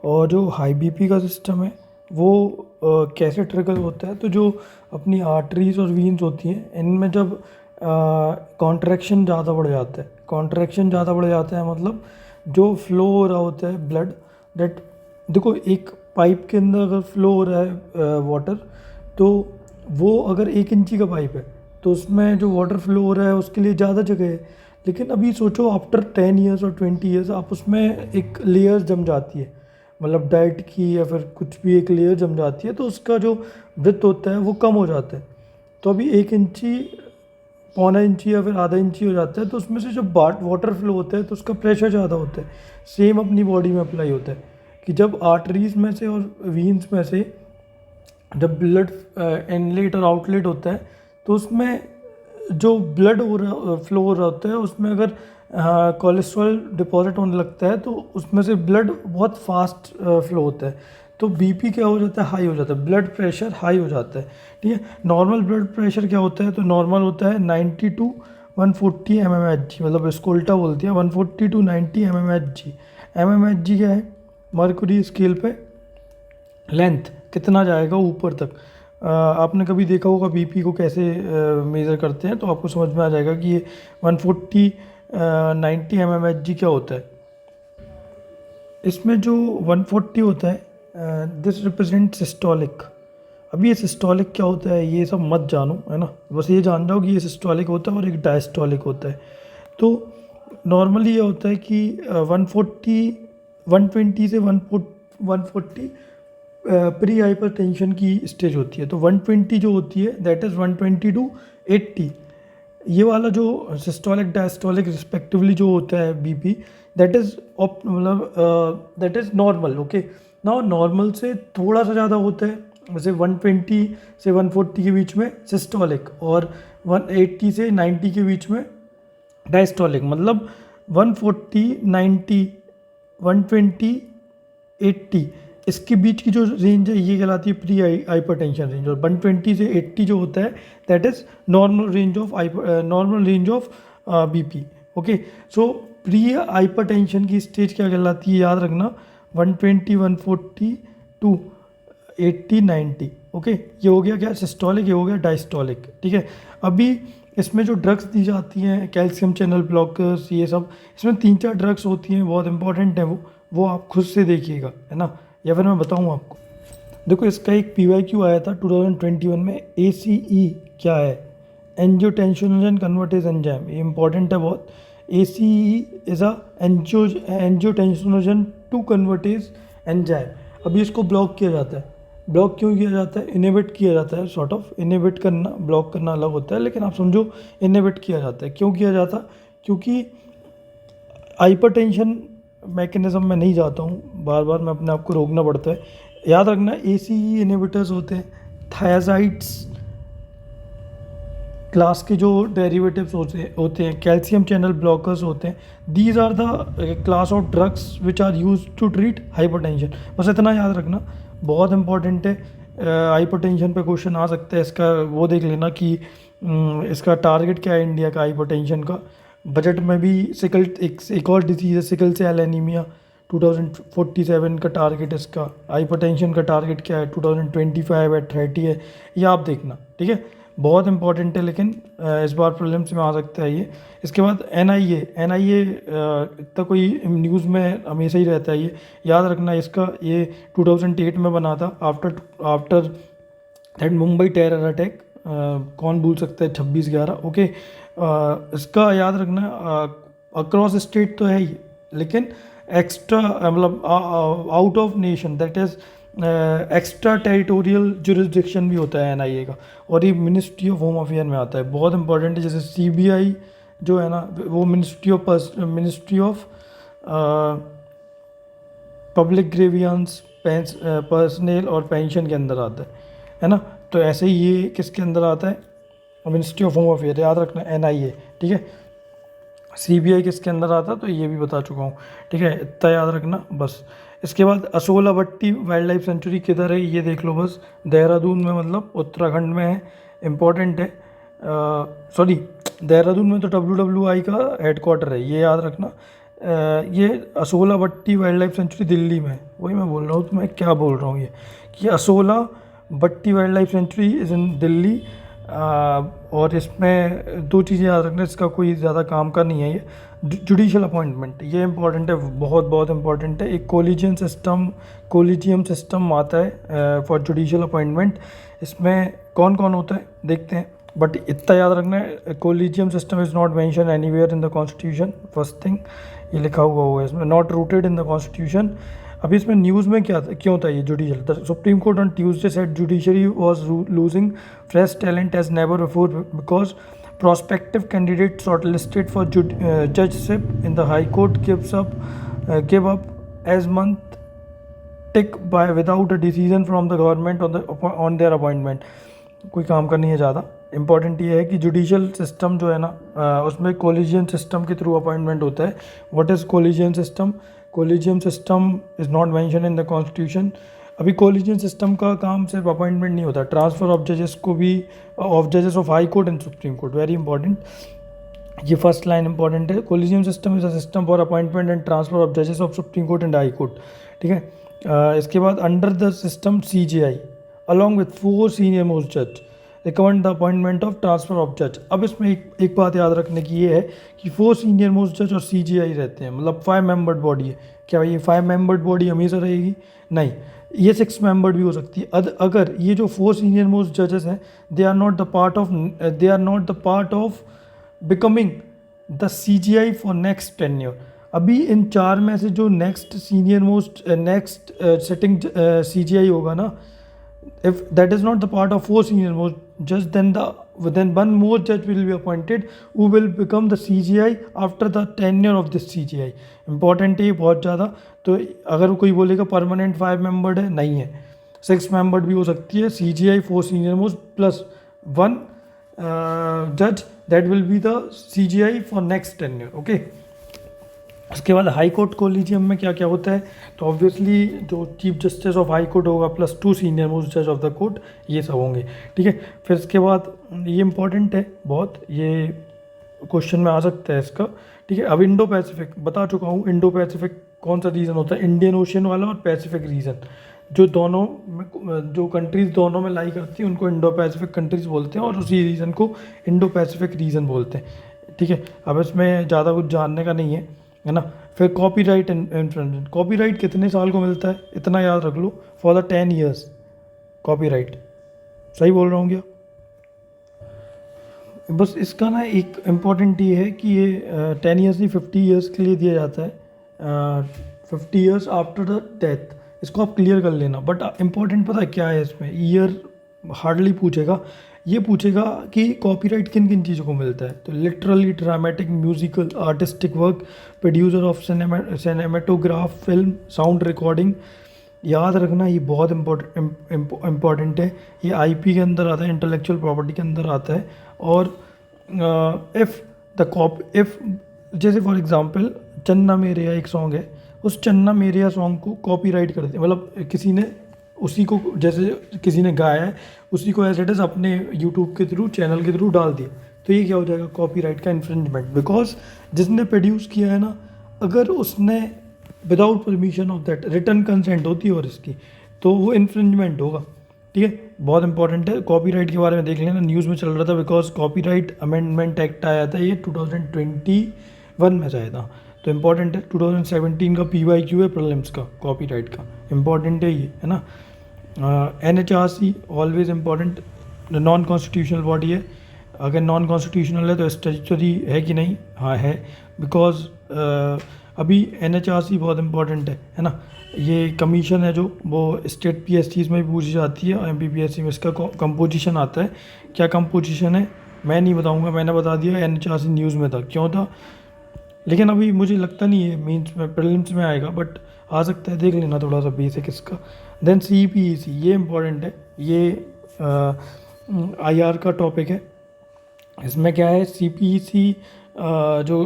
और जो हाई BP का सिस्टम है वो कैसे ट्रिगर होता है? तो जो अपनी आर्टरीज और वीन्स होती हैं, इनमें जब कॉन्ट्रैक्शन ज़्यादा बढ़ जाता है, मतलब जो फ्लो हो रहा होता है ब्लड, दैट, देखो एक पाइप के अंदर अगर फ्लो हो रहा है वाटर, तो वो अगर 1 इंची का पाइप है तो उसमें जो वाटर फ्लो हो रहा है उसके लिए ज़्यादा जगह है। लेकिन अभी सोचो आफ्टर 10 ईयर्स और 20 ईयर्स आप उसमें एक लेयर जम जाती है, मतलब डाइट की या फिर कुछ भी एक लेयर जम जाती है, तो उसका जो ब्रेथ होता है वो कम हो जाता है। तो अभी 1 इंची, पौना इंची या फिर आधा इंची हो जाता है, तो उसमें से जब वाटर फ्लो होता है तो उसका प्रेशर ज़्यादा होता है। सेम अपनी बॉडी में अप्लाई होता है कि जब आर्टरीज में से और वीन्स में से जब ब्लड इनलेट और आउटलेट होता है, तो उसमें जो ब्लड फ्लो हो रहा होता है उसमें अगर कोलेस्ट्रॉल डिपॉजिट होने लगता है तो उसमें से ब्लड बहुत फास्ट फ्लो होता है, तो BP क्या हो जाता है? हाई हो जाता है, ब्लड प्रेशर हाई हो जाता है, ठीक है। नॉर्मल ब्लड प्रेशर क्या होता है? तो नॉर्मल होता है 90 to 140 mmHg, मतलब इसको उल्टा बोलती है, 140 to 90 mmHg। mmHg क्या है? मर्क्यूरी स्केल पे लेंथ कितना जाएगा ऊपर तक। आपने कभी देखा होगा BP को कैसे मेज़र करते हैं, तो आपको समझ में आ जाएगा कि ये 140 90 mmHg क्या होता है। इसमें जो 140 होता है, दिस रिप्रेजेंट सिस्टोलिक। अभी ये सिस्टोलिक क्या होता है ये सब मत जानो, है ना, बस ये जान जाओ कि ये सिस्टोलिक होता है और एक डायस्टोलिक होता है। तो नॉर्मली ये होता है कि 120 से 140 प्री हाइपरटेंशन की स्टेज होती है। तो 120 जो होती है दैट इज़ 120 to 80। ये वाला जो सिस्टोलिक डायस्टोलिक रिस्पेक्टिवली जो होता है BP, दैट इज़ मतलब दैट इज़ नॉर्मल, ओके ना। नॉर्मल से थोड़ा सा ज़्यादा होता है, जैसे 120 से 140 के बीच में सिस्टोलिक, और 180 से 90 के बीच में डायस्टोलिक। मतलब 140 90 120 80 इसके बीच की जो रेंज है ये कहलाती है प्री हाइपरटेंशन रेंज। और 120 से 80 जो होता है that is normal range of BP, okay. So pre hypertension की स्टेज क्या कहलाती है याद रखना, 120 140 टू 80 90, ओके। ये हो गया क्या? सिस्टोलिक। ये हो गया डायस्टोलिक, ठीक है। अभी इसमें जो ड्रग्स दी जाती हैं, कैल्शियम चैनल ब्लॉकर्स, ये सब, इसमें 3-4 ड्रग्स होती हैं, बहुत इंपॉर्टेंट है वो आप खुद से देखिएगा, है ना, या फिर मैं बताऊँ आपको। देखो इसका एक PYQ आया था 2021 में, ACE क्या है? एंजियोटेंसिनोजन कन्वर्टेज एंजाइम, ये इंपॉर्टेंट है बहुत। ACE is a angiotensinogen 2 convertase enzyme. अभी इसको ब्लॉक किया जाता है। ब्लॉक क्यों किया जाता है? इनहिबिट किया जाता है, सॉर्ट ऑफ। इनहिबिट करना, ब्लॉक करना अलग होता है, लेकिन आप समझो इनहिबिट किया जाता है। क्यों किया जाता? क्योंकि हाइपरटेंशन मैकेनिज्म में नहीं जाता हूँ, बार बार मैं अपने आप को रोकना पड़ता है। याद रखना ACE इनहिबिटर्स होते हैं, थायाजाइड्स, क्लास के जो डेरिवेटिव्स होते हैं कैल्शियम चैनल ब्लॉकर्स होते हैं, these are the class of drugs which are use to treat hypertension. बस इतना याद रखना, बहुत इंपॉर्टेंट है। हाइपरटेंशन पे क्वेश्चन आ सकता है इसका, वो देख लेना कि इसका टारगेट क्या है इंडिया का हाइपरटेंशन का। बजट में भी सिकल एक और डिजीज़ है सिकल सेल एनीमिया, 2047 का टारगेट इसका। हाइपरटेंशन का टारगेट क्या है 2025 है, 30 है, ये आप देखना, ठीक है। बहुत इंपॉर्टेंट है, लेकिन इस बार प्रीलिम्स में आ सकता है ये। इसके बाद एनआईए इतना कोई न्यूज़ में हमेशा ही रहता है, ये याद रखना इसका। ये 2008 में बना था after that Mumbai terror attack. कौन भूल सकता है 26/11, ओके। इसका याद रखना, अक्रॉस स्टेट तो है ही, लेकिन एक्स्ट्रा मतलब out of nation, that is extra territorial jurisdiction भी होता है एनआईए का, और ये मिनिस्ट्री ऑफ होम अफेयर में आता है। बहुत इंपॉर्टेंट है। जैसे सीबीआई जो है ना, वो ministry of public grievance, personal और पेंशन के अंदर आता है ना। तो ऐसे ही ये किसके अंदर आता है, मिनिस्ट्री ऑफ होम अफेयर, याद रखना एनआईए, ठीक है। सीबीआई किसके अंदर आता है तो ये भी बता चुका हूँ, ठीक है, इतना याद रखना बस। इसके बाद Asola Bhatti wildlife century किधर है ये देख लो बस, देहरादून में, मतलब उत्तराखंड में है, इम्पोर्टेंट है। सॉरी, देहरादून में तो WWI का हेडक्वार्टर है, ये याद रखना। ये Asola Bhatti wildlife century Delhi में है, वही मैं बोल रहा हूँ, तो मैं क्या बोल रहा हूँ ये कि Asola Bhatti wildlife sanctuary is in Delhi. और इसमें दो चीज़ें याद रखना, इसका कोई ज़्यादा काम का नहीं है ये। जुडिशल अपॉइंटमेंट, ये इंपॉर्टेंट है, बहुत बहुत इंपॉर्टेंट है। एक कोलिजियम सिस्टम आता है फॉर जुडिशल अपॉइंटमेंट। इसमें कौन कौन होता है देखते हैं, बट इतना याद रखना है, collegium system is not mention anywhere in the constitution. First thing ये लिखा हुआ होगा इसमें, not rooted in the constitution. अभी इसमें न्यूज़ में क्या था, क्यों था ये judicial? The supreme court on Tuesday said judiciary was losing fresh talent as never before because prospective candidates shortlisted for judgeship in the High Court give up as month tick by without a decision from the government on their appointment। कोई काम का नहीं है ज़्यादा। Important ये है कि judicial system जो है ना, उसमें कोलिजियम सिस्टम के थ्रू अपॉइंटमेंट होता है। What is collegium system? Collegium system is not mention in the constitution. अभी कोलिजियन सिस्टम का काम सिर्फ अपॉइंटमेंट नहीं होता, ट्रांसफ़र ऑफ जजेस को भी, ऑफ जजेस of high court and supreme court, very important. ये फर्स्ट लाइन इंपॉर्टेंट है। Collegium system is a system for appointment and transfer of जजेस of supreme court and high court, ठीक है। इसके बाद under the system CJI along with 4 senior most जज recommend the appointment of transfer of जज। अब इसमें एक बात याद रखने की ये है कि 4 सीनियर मोस्ट जज और CJI रहते हैं, मतलब 5 मेंबर्ड बॉडी है। क्या भाई ये 5 मेंबर्ड बॉडी हमेशा रहेगी? नहीं, ये 6 मेंबर्ड भी हो सकती है। अगर ये जो 4 सीनियर मोस्ट जजेस हैं, they are not the part of becoming the CJI for next tenure. अभी इन 4 में से जो नेक्स्ट सिटिंग CJI होगा ना, if that is not the part of 4 senior most judge, then one more judge will be appointed who will become the CJI after the tenure of this CJI। Important है बहुत ज़्यादा। तो अगर कोई बोलेगा permanent 5 membered है, नहीं है, 6 मेंबर्ड भी हो सकती है। CJI 4 सीनियर मोस्ट प्लस 1 जज, that will be the CJI for next tenure, okay. उसके बाद हाई कोर्ट कोलिजियम में क्या क्या होता है, तो ऑब्वियसली जो chief justice of high court होगा प्लस 2 सीनियर मोस्ट जज ऑफ द कोर्ट, ये सब होंगे, ठीक है। फिर इसके बाद ये इंपॉर्टेंट है बहुत, ये क्वेश्चन में आ सकता है इसका, ठीक है। अब इंडो पैसिफिक बता चुका हूँ। इंडो पैसिफिक कौन सा रीजन होता है? इंडियन ओशन वाला और पैसिफिक रीजन, जो दोनों जो कंट्रीज़ दोनों में लाई करती हैं उनको इंडो पैसिफिक कंट्रीज़ बोलते हैं, और उसी रीजन को इंडो पैसिफिक रीजन बोलते हैं, ठीक है। अब इसमें ज़्यादा कुछ जानने का नहीं है ना। फिर कॉपीराइट इन्फ्रिंजमेंट, कॉपीराइट कितने साल को मिलता है इतना याद रख लो, फॉर द 10 ईयर्स कॉपीराइट। सही बोल रहा हूँ क्या? बस इसका ना एक इम्पॉर्टेंट ये है कि ये 10 ईयर्स नहीं 50 ईयर्स के लिए दिया जाता है, 50 ईयर्स आफ्टर द डेथ। इसको आप क्लियर कर लेना। बट इम्पॉर्टेंट पता है क्या है इसमें? ईयर हार्डली पूछेगा, ये पूछेगा कि कॉपीराइट किन किन चीज़ों को मिलता है। तो literally, dramatic, musical, artistic work, producer of cinematograph, film, sound recording, याद रखना, ये बहुत इम्पोर्टेंट है। ये आईपी के अंदर आता है, इंटेलेक्चुअल प्रॉपर्टी के अंदर आता है। और इफ़ द कॉप इफ़ जैसे फॉर एग्जांपल चन्ना मेरेया एक सॉन्ग है, उस चन्ना मेरेया सॉन्ग को कॉपीराइट कर दिया, मतलब किसी ने उसी को, जैसे किसी ने गाया है उसी को एज इट इज़ अपने यूट्यूब के थ्रू, चैनल के थ्रू डाल दिया, तो ये क्या हो जाएगा, कॉपीराइट का इन्फ्रिंजमेंट। बिकॉज जिसने प्रोड्यूस किया है ना, अगर उसने without permission of that, return consent होती है और इसकी, तो वो इन्फ्रिंजमेंट होगा। ठीक है, बहुत इंपॉर्टेंट है। कॉपीराइट के बारे में देख लेना, न्यूज़ में चल रहा था, बिकॉज कॉपीराइट अमेंडमेंट एक्ट आया था, ये 2021 में से आया था, तो इम्पॉर्टेंट है। 2017 का PYQ है प्रीलिम्स का, कॉपीराइट का इम्पॉर्टेंट है ये, है ना। NHRC always important, non constitutional body है। अगर नॉन कॉन्स्टिट्यूशनल है तो स्टैट्यूटरी है कि नहीं, हाँ है, बिकॉज अभी NHRC बहुत इंपॉर्टेंट है ना। ये कमीशन है जो, वो स्टेट PSCs में भी पूछी जाती है, और MPPSC में इसका कंपोजिशन आता है। क्या कंपोजिशन है मैं नहीं बताऊंगा, मैंने बता दिया, NHRC न्यूज़ में था, क्यों था, लेकिन अभी मुझे लगता नहीं है मेंस में, प्रीलिम्स में आएगा, बट आ सकता है, देख लेना थोड़ा सा बेसिक इसका। देन CPEC, ये इम्पॉर्टेंट है, ये IR का टॉपिक है। इसमें क्या है, CPEC जो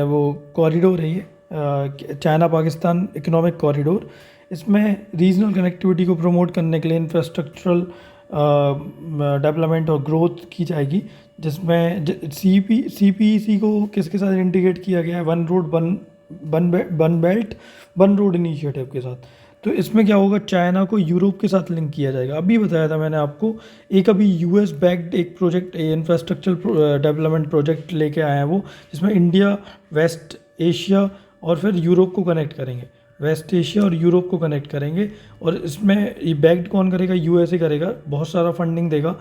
वो कॉरिडोर है, ये चाइना पाकिस्तान इकोनॉमिक कॉरिडोर, इसमें रीजनल कनेक्टिविटी को प्रमोट करने के लिए इंफ्रास्ट्रक्चरल डेवलपमेंट और ग्रोथ की जाएगी, जिसमें CPEC को किसके साथ इंटीग्रेट किया गया है, one belt one road initiative के साथ। तो इसमें क्या होगा, चाइना को यूरोप के साथ लिंक किया जाएगा। अभी बताया था मैंने आपको, एक अभी US बैक्ड एक प्रोजेक्ट, इंफ्रास्ट्रक्चर डेवलपमेंट प्रोजेक्ट लेके आए हैं वो, जिसमें इंडिया, वेस्ट एशिया और फिर यूरोप को कनेक्ट करेंगे, वेस्ट एशिया और यूरोप को कनेक्ट करेंगे। और इसमें ये बैक्ड कौन करेगा, USA करेगा, बहुत सारा फंडिंग देगा,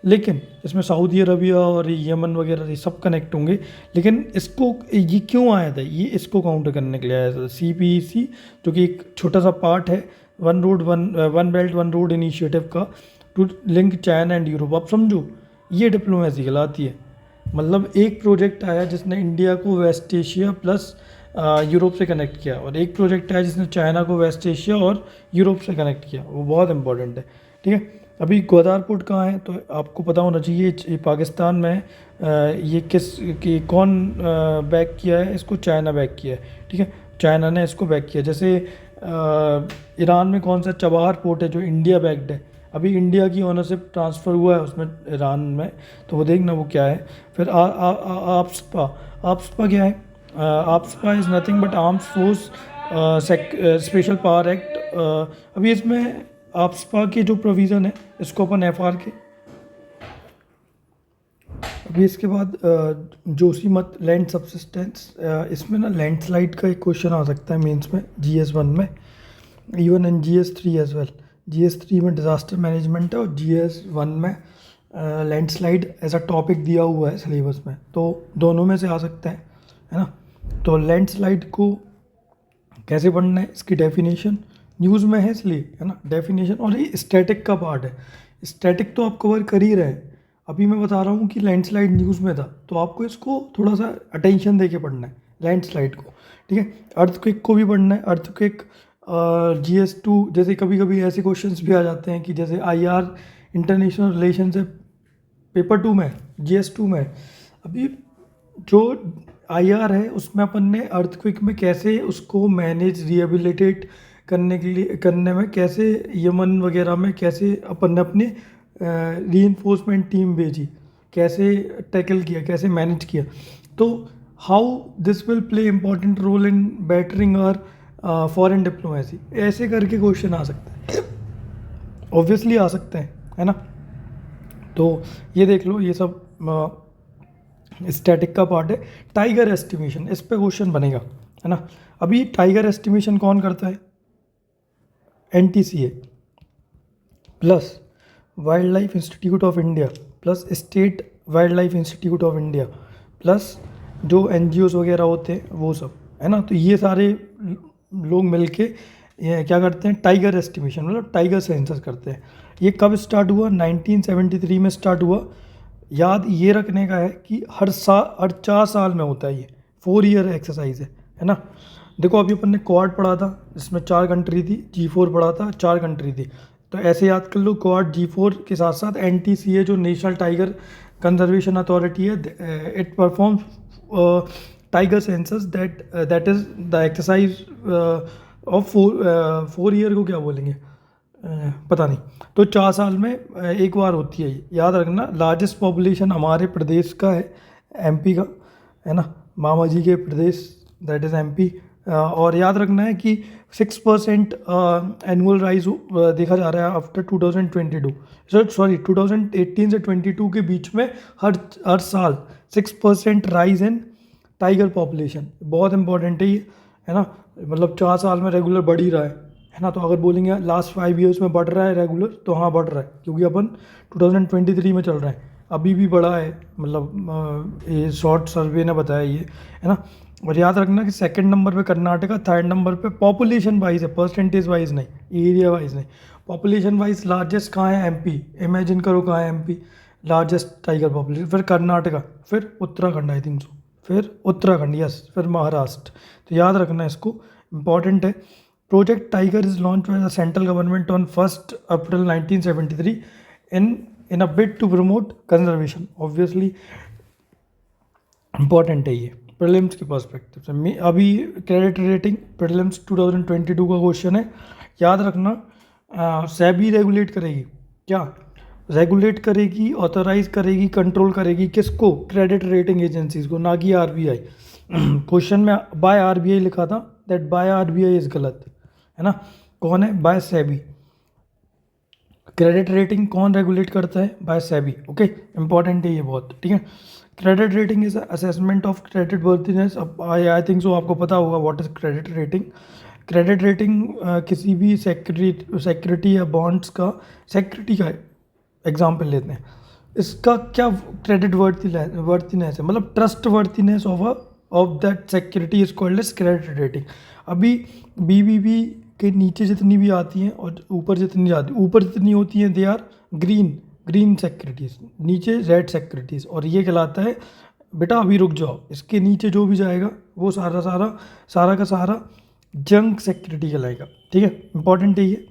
लेकिन इसमें सऊदी अरबिया और यमन वगैरह ये सब कनेक्ट होंगे। लेकिन इसको, ये क्यों आया था, ये इसको काउंटर करने के लिए आया था CPEC, जो कि एक छोटा सा पार्ट है one belt one road initiative का, to link China and Europe. आप समझो, ये डिप्लोमेसी कहलाती है। मतलब एक प्रोजेक्ट आया जिसने इंडिया को वेस्ट एशिया प्लस यूरोप से कनेक्ट किया, और एक प्रोजेक्ट आया जिसने चाइना को वेस्ट एशिया और यूरोप से कनेक्ट किया, वो बहुत इंपॉर्टेंट है। ठीक है, अभी ग्वादार पोर्ट कहाँ है, तो आपको पता होना चाहिए, ये पाकिस्तान में है। ये कौन बैक किया है इसको, चाइना बैक किया है। ठीक है, चाइना ने इसको बैक किया। जैसे ईरान में कौन सा चबार पोर्ट है जो इंडिया बैक्ड है, अभी इंडिया की ओनरशिप ट्रांसफ़र हुआ है उसमें, ईरान में, तो वो देखना वो क्या है। फिर आप्सपा क्या है, AFSPA is nothing but arms force special power act. अभी इसमें आप्सपा के जो प्रोविज़न है, इसको अपन FR के, अभी इसके बाद जोशीमठ लैंड सब्सिस्टेंस, इसमें ना लैंडस्लाइड का एक क्वेश्चन आ सकता है मेंस में, GS1 में, even in GS3 as well. GS3 में डिज़ास्टर मैनेजमेंट है, और GS1 में लैंडस्लाइड एज अ टॉपिक दिया हुआ है सिलेबस में, तो दोनों में से आ सकता है ना। तो लैंडस्लाइड को कैसे पढ़ना है, इसकी डेफिनेशन न्यूज़ में है इसलिए, है ना, डेफिनेशन। और ये स्टैटिक का पार्ट है, स्टैटिक तो आप कवर कर ही रहे हैं, अभी मैं बता रहा हूँ कि लैंडस्लाइड न्यूज़ में था, तो आपको इसको थोड़ा सा अटेंशन दे के पढ़ना है लैंडस्लाइड को। ठीक है, अर्थक्वेक को भी पढ़ना है, अर्थक्वेक GS2, जैसे कभी कभी ऐसे क्वेश्चंस भी आ जाते हैं कि जैसे IR इंटरनेशनल रिलेशन से पेपर 2 में, GS2 में, अभी जो IR है उसमें अपन ने अर्थक्वेक में कैसे उसको मैनेज रिहेबिलिटेट करने में कैसे, यमन वगैरह में कैसे अपन ने अपने रीइंफोर्समेंट टीम भेजी, कैसे टैकल किया, कैसे मैनेज किया, तो how this will play important role in bettering our foreign diplomacy, ऐसे करके क्वेश्चन आ सकते हैं, ऑब्वियसली आ सकते हैं, है ना। तो ये देख लो, ये सब स्टैटिक का पार्ट है। टाइगर एस्टिमेशन, इस पे क्वेश्चन बनेगा, है ना। अभी टाइगर एस्टिमेशन कौन करता है, NTCA plus wild life institute of India plus state wild life institute of India plus जो NGOs वगैरह होते हैं वो सब, है ना। तो ये सारे लोग मिलके ये क्या करते हैं, टाइगर एस्टिमेशन, मतलब टाइगर सेंसस करते हैं। ये कब स्टार्ट हुआ, 1973 में स्टार्ट हुआ। याद ये रखने का है कि हर 4 साल में होता है, ये 4 ईयर एक्सरसाइज है ना। देखो अभी अपन ने क्वाड पढ़ा था, इसमें 4 कंट्री थी, G4 पढ़ा था, 4 कंट्री थी। तो ऐसे याद कर लो, क्वाड G4 के साथ साथ NTCA जो नेशनल टाइगर कंजर्वेशन अथॉरिटी है, it performs tiger census, that is the exercise of 4 year को क्या बोलेंगे, पता नहीं। तो 4 साल में एक बार होती है, याद रखना। लार्जेस्ट पॉपुलेशन हमारे प्रदेश का है, MP का, है ना, मामा जी के प्रदेश, दैट इज़ MP। और याद रखना है कि 6% एनुअल राइज देखा जा रहा है आफ्टर 2022, सॉरी 2018 से 22 के बीच में हर साल 6% राइज इन टाइगर पॉपुलेशन। बहुत इंपॉर्टेंट है ये, है ना, मतलब 4 साल में रेगुलर बढ़ ही रहा है ना। तो अगर बोलेंगे लास्ट 5 ईयर्स में बढ़ रहा है रेगुलर, तो हाँ बढ़ रहा है, क्योंकि अपन 2023 में चल रहे हैं, अभी भी बढ़ा है, मतलब ये शॉर्ट सर्वे ने बताया ये, है ना। और याद रखना कि सेकंड नंबर पे कर्नाटका, थर्ड नंबर पे पॉपुलेशन वाइज है, परसेंटेज वाइज नहीं, एरिया वाइज नहीं, पॉपुलेशन वाइज लार्जेस्ट कहाँ है, MP। इमेजिन करो कहाँ है MP लार्जेस्ट टाइगर पॉपुलेशन, फिर कर्नाटका, फिर उत्तराखंड, आई थिंक सो, फिर उत्तराखंड, यस, फिर महाराष्ट्र। तो याद रखना इसको, इंपॉर्टेंट है। Project tiger is launch by the central government on 1 April 1973 in a bid to promote conservation। Obviously important है ये प्रीलिम्स के पर्सपेक्टिव से। अभी क्रेडिट रेटिंग प्रीलिम्स 2022 का क्वेश्चन है, याद रखना। सेबी रेगुलेट करेगी क्या, रेगुलेट करेगी, ऑथराइज करेगी, कंट्रोल करेगी किसको, क्रेडिट रेटिंग एजेंसीज को, ना कि RBI। क्वेश्चन में बाय RBI लिखा था, दैट बाय RBI इज गलत, है ना। कौन है, बाय सेबी। क्रेडिट रेटिंग कौन रेगुलेट करता है, बाय सेबी। ओके, इंपॉर्टेंट है ये बहुत, ठीक है। Credit rating is assessment of credit worthiness. अब आई थिंक सो आपको पता होगा what is credit rating. Credit rating किसी भी सिक्योरिटी या बॉन्ड्स का, सिक्योरिटी का एग्जाम्पल लेते हैं, इसका क्या क्रेडिट वर्थिनेस है, मतलब trust worthiness of that security is called as credit rating. अभी BBB के नीचे जितनी भी आती हैं और ऊपर जितनी जाती, ऊपर जितनी होती हैं, दे आर ग्रीन सिक्योरिटीज़, नीचे रेड सिक्योरिटीज़, और ये कहलाता है, बेटा अभी रुक जाओ, इसके नीचे जो भी जाएगा वो सारा का सारा जंक सिक्योरिटी कहलाएगा, ठीक है। इंपॉर्टेंट है ये,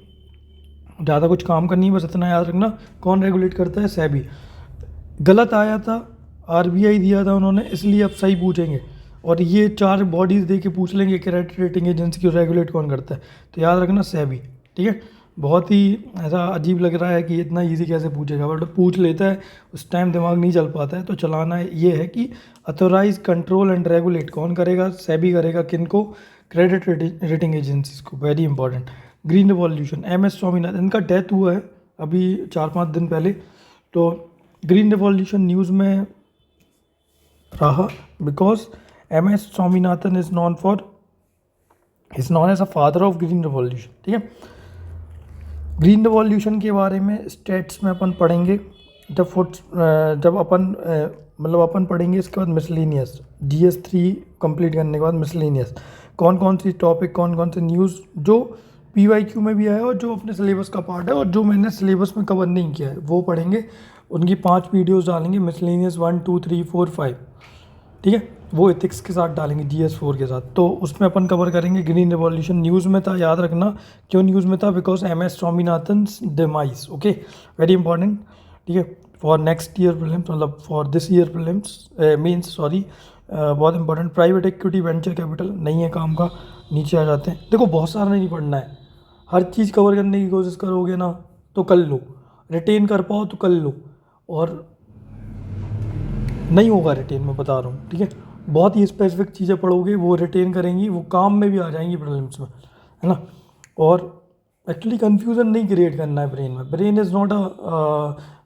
ज़्यादा कुछ काम करनी है, बस इतना याद रखना। कौन रेगुलेट करता है, सेबी। गलत आया था, RBI दिया था उन्होंने, इसलिए अब सही पूछेंगे, और ये 4 बॉडीज़ दे के पूछ लेंगे क्रेडिट रेटिंग एजेंसी को रेगुलेट कौन करता है, तो याद रखना सेबी, ठीक है। बहुत ही ऐसा अजीब लग रहा है कि इतना इजी कैसे पूछेगा, बट पूछ लेता है, उस टाइम दिमाग नहीं चल पाता है। तो चलाना ये है कि अथोराइज, कंट्रोल एंड रेगुलेट कौन करेगा, सेबी करेगा, किन को, क्रेडिट रेटिंग एजेंसीज को, very important. Green revolution, MS Swaminathan, इनका डेथ हुआ है अभी 4-5 दिन पहले। तो ग्रीन रिवॉल्यूशन न्यूज़ में रहा because MS Swaminathan is known as a father of green revolution, ठीक है। ग्रीन रिवॉल्यूशन के बारे में स्टेट्स में अपन पढ़ेंगे जब अपन पढ़ेंगे। इसके बाद मिसलेनियस, GS3 कंप्लीट करने के बाद मिसलेनियस, कौन कौन सी टॉपिक, कौन कौन से न्यूज़ जो PYQ में भी आया है और जो अपने सिलेबस का पार्ट है और जो मैंने सिलेबस में कवर नहीं किया है वो पढ़ेंगे। उनकी 5 वीडियोस डालेंगे, मिसलेनियस 1, 2, 3, 4, 5, ठीक है। वो एथिक्स के साथ डालेंगे, GS4 के साथ, तो उसमें अपन कवर करेंगे। ग्रीन रिवॉल्यूशन न्यूज़ में था, याद रखना क्यों न्यूज़ में था, because MS Swaminathan demise, okay, very important, ठीक है। फॉर नेक्स्ट ईयर प्रीलिम्स, मतलब for this year prelims means, sorry, बहुत important. Private equity, venture capital नहीं है काम का, नीचे आ जाते हैं। देखो बहुत सारा नहीं पढ़ना है, हर चीज़ कवर करने की कोशिश करोगे ना तो कर लो, रिटेन कर पाओ तो कर लो, और नहीं होगा रिटेन, मैं बता रहा हूँ, ठीक है। बहुत ही स्पेसिफिक चीज़ें पढ़ोगे, वो रिटेन करेंगी, वो काम में भी आ जाएंगी प्रीलिम्स में, है ना। और एक्चुअली कन्फ्यूज़न नहीं क्रिएट करना है ब्रेन में। Brain is not a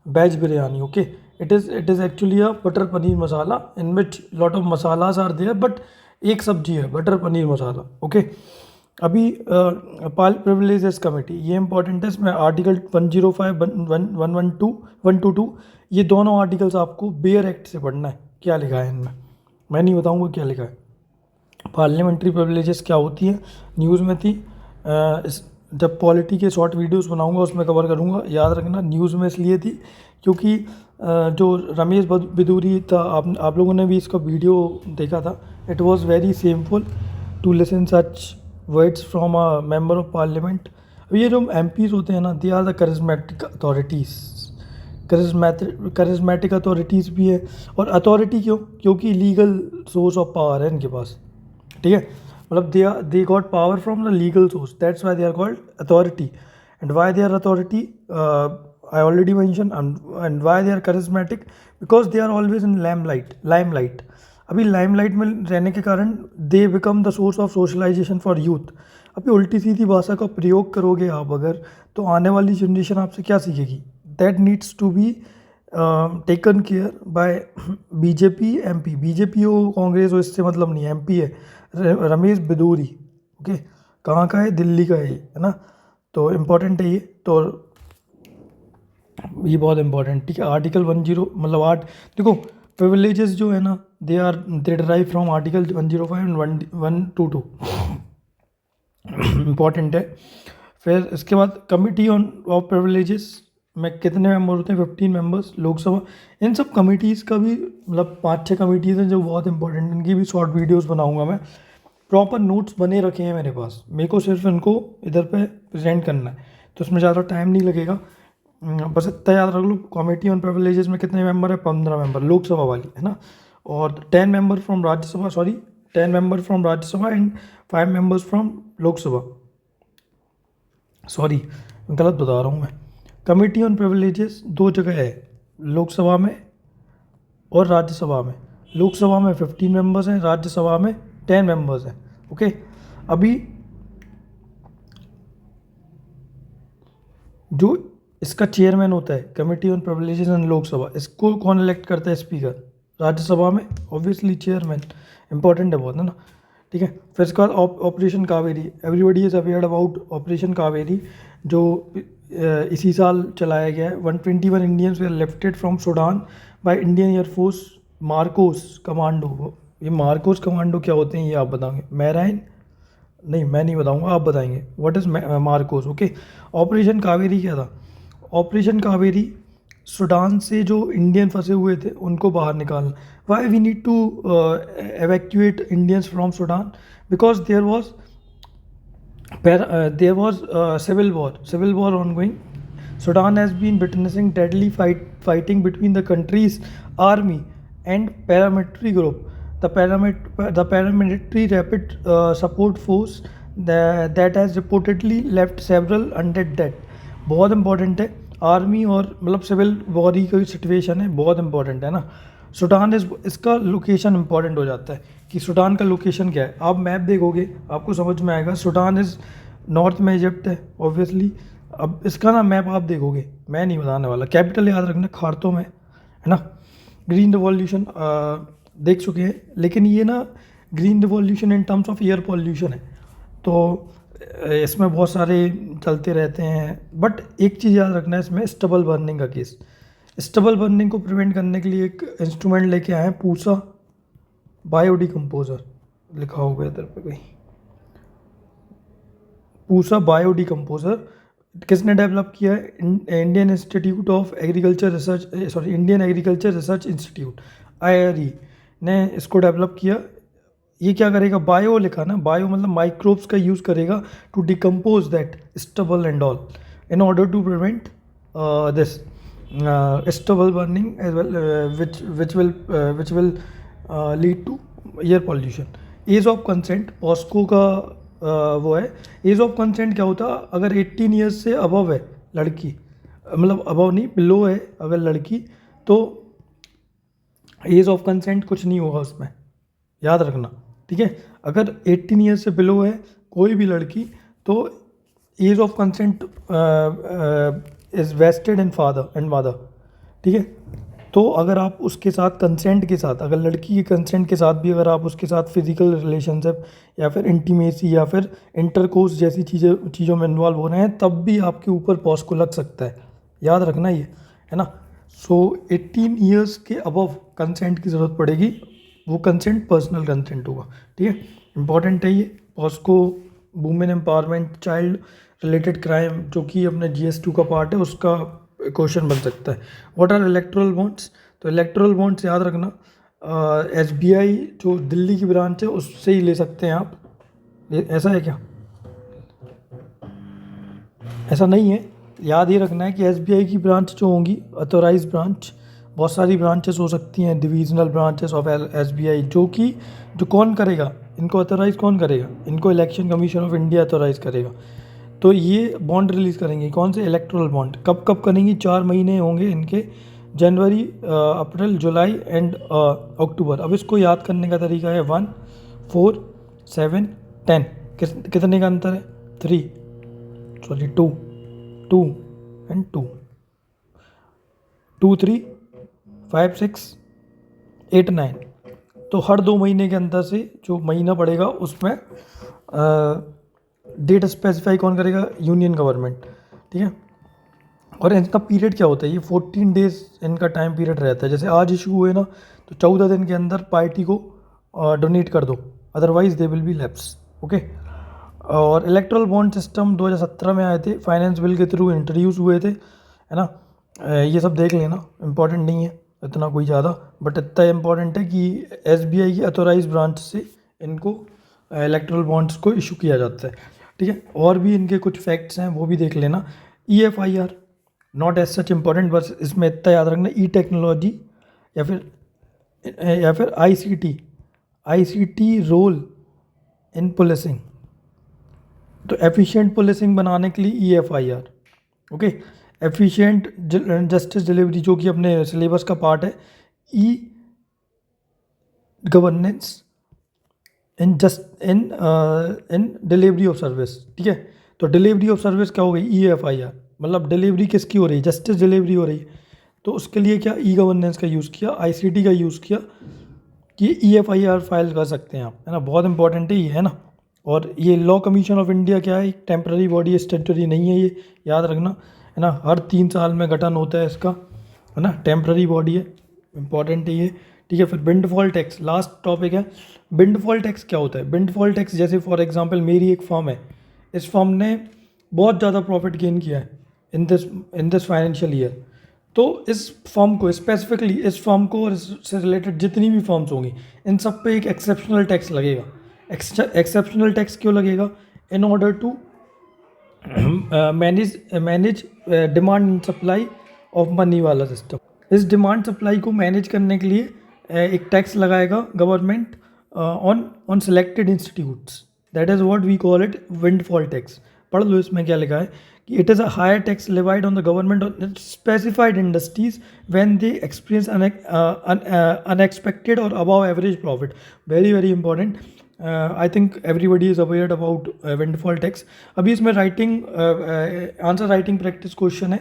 veg biryani, okay, it is actually a butter paneer masala in which lot of masalas are there, but एक सब्जी है बटर पनीर मसाला, ओके। अभी प्रिविलेजेस कमेटी, ये इंपॉर्टेंट है, इसमें आर्टिकल 105, 112, 122, ये दोनों आर्टिकल्स आपको बेयर एक्ट से पढ़ना है। क्या लिखा है इनमें, मैं नहीं बताऊंगा क्या लिखा है। पार्लियामेंट्री प्रिविलेजेस क्या होती है, न्यूज़ में थी, जब पॉलिटी के शॉर्ट वीडियोस बनाऊंगा उसमें कवर करूंगा। याद रखना न्यूज़ में इसलिए थी क्योंकि जो रमेश बिदूरी था, आप लोगों ने भी इसका वीडियो देखा था, it was very shameful. To listen such words from a member of parliament. अब ये जो MPs होते हैं ना, they are the charismatic authorities. Charismatic authorities भी है। और अथॉरिटी क्यों? क्योंकि लीगल सोर्स ऑफ पावर है इनके पास, ठीक है। मतलब they got power from the legal source, that's why they are called authority. And why they are authority, I already mentioned, and why they are charismatic, because they are always in limelight। अभी limelight में रहने के कारण they become the source of socialisation for youth. अभी उल्टी सीधी भाषा का प्रयोग करोगे आप अगर, तो आने वाली जनरेशन आपसे क्या सीखेगी? That needs to be taken care by BJP MP। BJP हो कांग्रेस हो इससे मतलब नहीं, MP है रमेश बिदूरी, ओके। कहाँ का है? दिल्ली का है ना। तो इम्पोर्टेंट है ये, तो ये बहुत इंपॉर्टेंट, ठीक है। आर्टिकल 10 मतलब देखो प्रिविलेजेस जो है ना, they derive from article 105 and 122 important है। फिर इसके बाद कमिटी ऑन ऑफ प्रिविलेजेस में कितने मेंबर होते हैं? 15 मेंबर्स। लोकसभा, इन सब कमिटीज़ का भी मतलब 5-6 कमिटीज़ हैं जो बहुत इंपॉर्टेंट, इनकी भी शॉर्ट वीडियोस बनाऊंगा मैं। प्रॉपर नोट्स बने रखे हैं मेरे पास, मेरे को सिर्फ इनको इधर पे प्रेजेंट करना है, तो इसमें ज़्यादा टाइम नहीं लगेगा। बस इतना याद रख लो, कमेटी ऑन प्रिविलेजेस में कितने मेंबर है? 15 मेंबर, लोकसभा वाली है ना। और 10 member from Rajya Sabha, 10 member from Rajya Sabha and 5 members from Lok Sabha. गलत बता रहा हूँ मैं। कमेटी ऑन प्रिविलेजेस 2 जगह है, लोकसभा में और राज्यसभा में। लोकसभा में 15 मेंबर्स हैं, राज्यसभा में 10 मेंबर्स हैं, ओके। अभी जो इसका चेयरमैन होता है कमेटी ऑन प्रिविलेजेस इन लोकसभा, इसको कौन इलेक्ट करता है? स्पीकर। राज्यसभा में ऑब्वियसली चेयरमैन, इंपॉर्टेंट है बहुत, है ना, ठीक है। फिर इसके बाद operation Kaveri, everybody is aware about operation Kaveri, जो इसी साल चलाया गया है। 121 Indians way lifted from Sudan by Indian air force Marcos commando. ये मार्कोस कमांडो क्या होते हैं ये आप बताओगे? मैराइन नहीं, मैं नहीं बताऊंगा, आप बताएंगे। What is Marcos, okay. Operation Kaveri क्या था? ऑपरेशन कावेरी सूडान से जो इंडियन फंसे हुए थे उनको बाहर निकालना। Why we need to evacuate Indians from Sudan? Because there was civil war ongoing. Sudan has been witnessing deadly fighting between the country's army and paramilitary group. The paramilitary rapid support force that has reportedly left several undead dead. बहुत important है, army और मतलब civil war की situation है, बहुत important है ना। Sudan इसका लोकेशन इंपॉर्टेंट हो जाता है कि सूडान का लोकेशन क्या है। आप मैप देखोगे आपको समझ में आएगा। सूडान इज़ नॉर्थ में इजिप्ट है ऑब्वियसली। अब इसका ना मैप आप देखोगे, मैं नहीं बताने वाला। कैपिटल याद रखना, खार्तूम है ना। ग्रीन रिवॉल्यूशन देख चुके हैं, लेकिन ये ना green revolution in terms of air pollution है, तो इसमें बहुत सारे चलते रहते हैं। बट एक चीज़ याद रखना है इसमें, स्टबल बर्निंग का केस। स्टबल बर्निंग को प्रिवेंट करने के लिए एक इंस्ट्रूमेंट लेके आए हैं, पूसा बायोडिकम्पोजर, लिखा होगा इधर पे कहीं, पूसा बायोडिकम्पोजर। किसने डेवलप किया है? Indian institute of agriculture research, Indian agriculture research institute IRE ने इसको डेवलप किया। ये क्या करेगा? बायो लिखा ना, बायो मतलब माइक्रोब्स का यूज़ करेगा to decompose that stubble and all in order to prevent this stubble burning as well, which will lead to air pollution. Age of consent POCSO का वो है। एज ऑफ कंसेंट क्या होता है? अगर 18 ईयर्स से अबव है लड़की, मतलब अबव नहीं, बिलो है अगर लड़की, तो एज ऑफ कंसेंट कुछ नहीं होगा उसमें, याद रखना, ठीक है। अगर 18 ईयर्स से बिलो है कोई भी लड़की, तो age of consent is vested in father and mother, ठीक है। तो अगर आप उसके साथ कंसेंट के साथ, अगर लड़की के कंसेंट के साथ भी अगर आप उसके साथ फिजिकल रिलेशनशिप या फिर इंटीमेसी या फिर इंटरकोर्स जैसी चीज़ों में इन्वॉल्व हो रहे हैं, तब भी आपके ऊपर पॉस्को लग सकता है, याद रखना ये, है ना। सो 18 ईयर्स के अबव कंसेंट की ज़रूरत पड़ेगी, वो कंसेंट पर्सनल कंसेंट होगा, ठीक है। इंपॉर्टेंट है ये POCSO, women empowerment, child related crime, जो कि अपने GS2 का पार्ट है, उसका क्वेश्चन बन सकता है। What are electoral bonds? तो इलेक्टोरल बॉन्ड्स याद रखना, SBI जो दिल्ली की ब्रांच है उससे ही ले सकते हैं आप, ऐसा है क्या? ऐसा नहीं है। याद ये रखना है कि एसबीआई की ब्रांच जो होंगी ऑथोराइज ब्रांच, बहुत सारी ब्रांचेस हो सकती हैं, डिविजनल ब्रांचेस ऑफ एसबीआई, जो कौन करेगा इनको ऑथोराइज, कौन करेगा इनको? Election commission of India authorise करेगा। तो ये बॉन्ड रिलीज़ करेंगे, कौन से? Electoral bond. कब कब करेंगी? 4 महीने होंगे इनके, जनवरी, अप्रैल, जुलाई एंड अक्टूबर। अब इसको याद करने का तरीका है 1, 4, 7, 10। कितने का अंतर है? 2 2 एंड 2, 2, 3, 5, 6, 8, 9। तो हर 2 महीने के अंदर से जो महीना पड़ेगा उसमें डेट स्पेसिफाई कौन करेगा? Union government. ठीक है। और इनका पीरियड क्या होता है? ये 14 डेज इनका टाइम पीरियड रहता है। जैसे आज इशू हुए ना, तो 14 दिन के अंदर पार्टी को डोनेट कर दो, otherwise they will be lapse. Okay. और इलेक्ट्रल बॉन्ड सिस्टम 2017 में आए थे, फाइनेंस बिल के थ्रू इंट्रोड्यूस हुए थे, है ना। ये सब देख लेना, इम्पॉर्टेंट नहीं है इतना कोई ज़्यादा, बट इतना इम्पॉर्टेंट है कि एसबीआई की अथोराइज ब्रांच से इनको इलेक्ट्रल बॉन्ड्स को इशू किया जाता है। ठीक है। और भी इनके कुछ फैक्ट्स हैं, वो भी देख लेना। EFIR not as such important, बस इसमें इतना याद रखना, ई टेक्नोलॉजी या फिर ICT रोल इन पुलिसिंग। तो एफिशिएंट पुलिसिंग बनाने के लिए EFIR। Okay. Efficient justice delivery जो कि अपने सिलेबस का पार्ट है। E governance in delivery of service. ठीक है। तो डिलीवरी ऑफ सर्विस क्या हो गई? EFIR। मतलब डिलीवरी किसकी हो रही है? जस्टिस डिलीवरी हो रही है। तो उसके लिए क्या ई गवर्नेंस का यूज़ किया, ICT का यूज़ किया, कि EFIR फाइल कर सकते हैं आप, है ना। बहुत इंपॉर्टेंट है ये, है ना। और ये लॉ कमीशन ऑफ इंडिया क्या है? टेम्पररी बॉडी है, स्टैट्यूटरी नहीं है, ये याद रखना, है ना। हर 3 साल में गठन होता है इसका, है ना। टेम्पररी बॉडी है, इंपॉर्टेंट है ये। ठीक है। फिर विंडफॉल टैक्स, लास्ट टॉपिक है। विंडफॉल टैक्स क्या होता है? विंडफॉल टैक्स, जैसे फॉर एग्जांपल मेरी एक फर्म है, इस फर्म ने बहुत ज़्यादा प्रॉफिट गेन किया है इन दिस फाइनेंशियल ईयर। तो इस फर्म को स्पेसिफिकली, इस फर्म को और इससे रिलेटेड जितनी भी फर्म्स होंगी, इन सब पे एक एक्सेप्शनल टैक्स लगेगा। एक्सेप्शनल टैक्स क्यों लगेगा? In order to manage demand and supply of money वाला सिस्टम। इस डिमांड सप्लाई को मैनेज करने के लिए एक टैक्स लगाएगा government on selected institutes. That is what we call it windfall tax. पढ़ लो इसमें क्या लिखा है कि it is a higher tax levied on the government on specified industries when they experience unexpected और above average profit. Very very important. I think everybody is aware about windfall tax. अभी इसमें writing answer writing practice question है,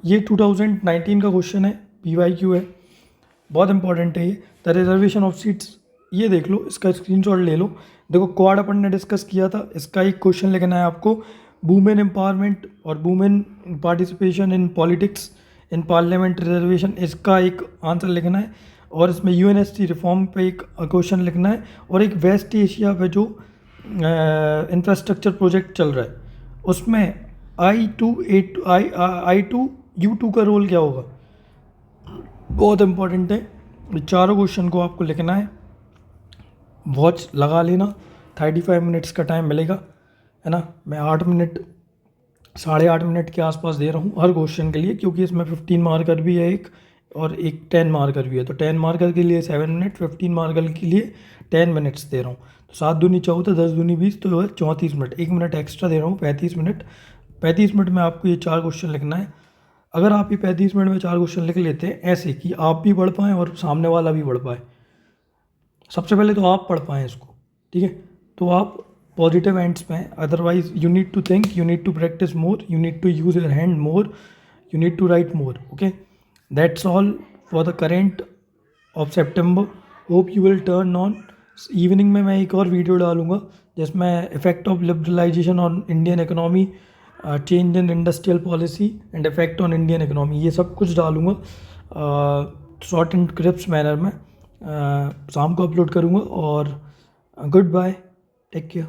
ये 2019 का question है, PYQ है, बहुत important है ये। द रिजर्वेशन ऑफ सीट्स, ये देख लो, इसका स्क्रीनशॉट ले लो। देखो क्वाड अपन ने डिस्कस किया था, इसका एक क्वेश्चन लिखना है आपको। वुमेन एम्पावरमेंट और women participation in politics in parliament reservation, इसका एक आंसर लिखना है। और इसमें UNSC रिफॉर्म पे एक क्वेश्चन लिखना है। और एक वेस्ट एशिया पे जो इंफ्रास्ट्रक्चर प्रोजेक्ट चल रहा है, उसमें I2U2 का रोल क्या होगा? बहुत इंपॉर्टेंट है। ये चारों क्वेश्चन को आपको लिखना है। वॉच लगा लेना, 35 मिनट्स का टाइम मिलेगा, है ना। मैं 8 मिनट, 8.5 मिनट के आसपास दे रहा हूँ हर क्वेश्चन के लिए, क्योंकि इसमें 15 मार्कर भी है एक, और एक 10 मार्कर भी है। तो 10 मार्कर के लिए 7 मिनट, 15 मार्कर के लिए 10 मिनट्स दे रहा हूँ। तो 7 दूनी 14, 10 दूनी 20, तो 34 मिनट, 1 मिनट एक्स्ट्रा दे रहा हूँ, 35 मिनट। 35 मिनट में आपको ये 4 क्वेश्चन लिखना है। अगर आप ये 35 मिनट में 4 क्वेश्चन लिख लेते हैं ऐसे कि आप भी पढ़ पाएँ और सामने वाला भी पढ़ पाए, सबसे पहले तो आप पढ़ पाएँ इसको, ठीक है, तो आप पॉजिटिव एंड्स पे हैं। Otherwise you need to think, you need to practise more, you need to use your hand more, you need to write more. Okay, that's all for the current of September. Hope you will turn on. Evening में मैं एक और video डालूंगा जिसमें effect of liberalisation on Indian economy, change in industrial policy and effect on Indian economy, ये सब कुछ डालूंगा शॉर्ट एंड क्रिप्स मैनर में। शाम को अपलोड करूंगा। और गुड बाय, टेक केयर।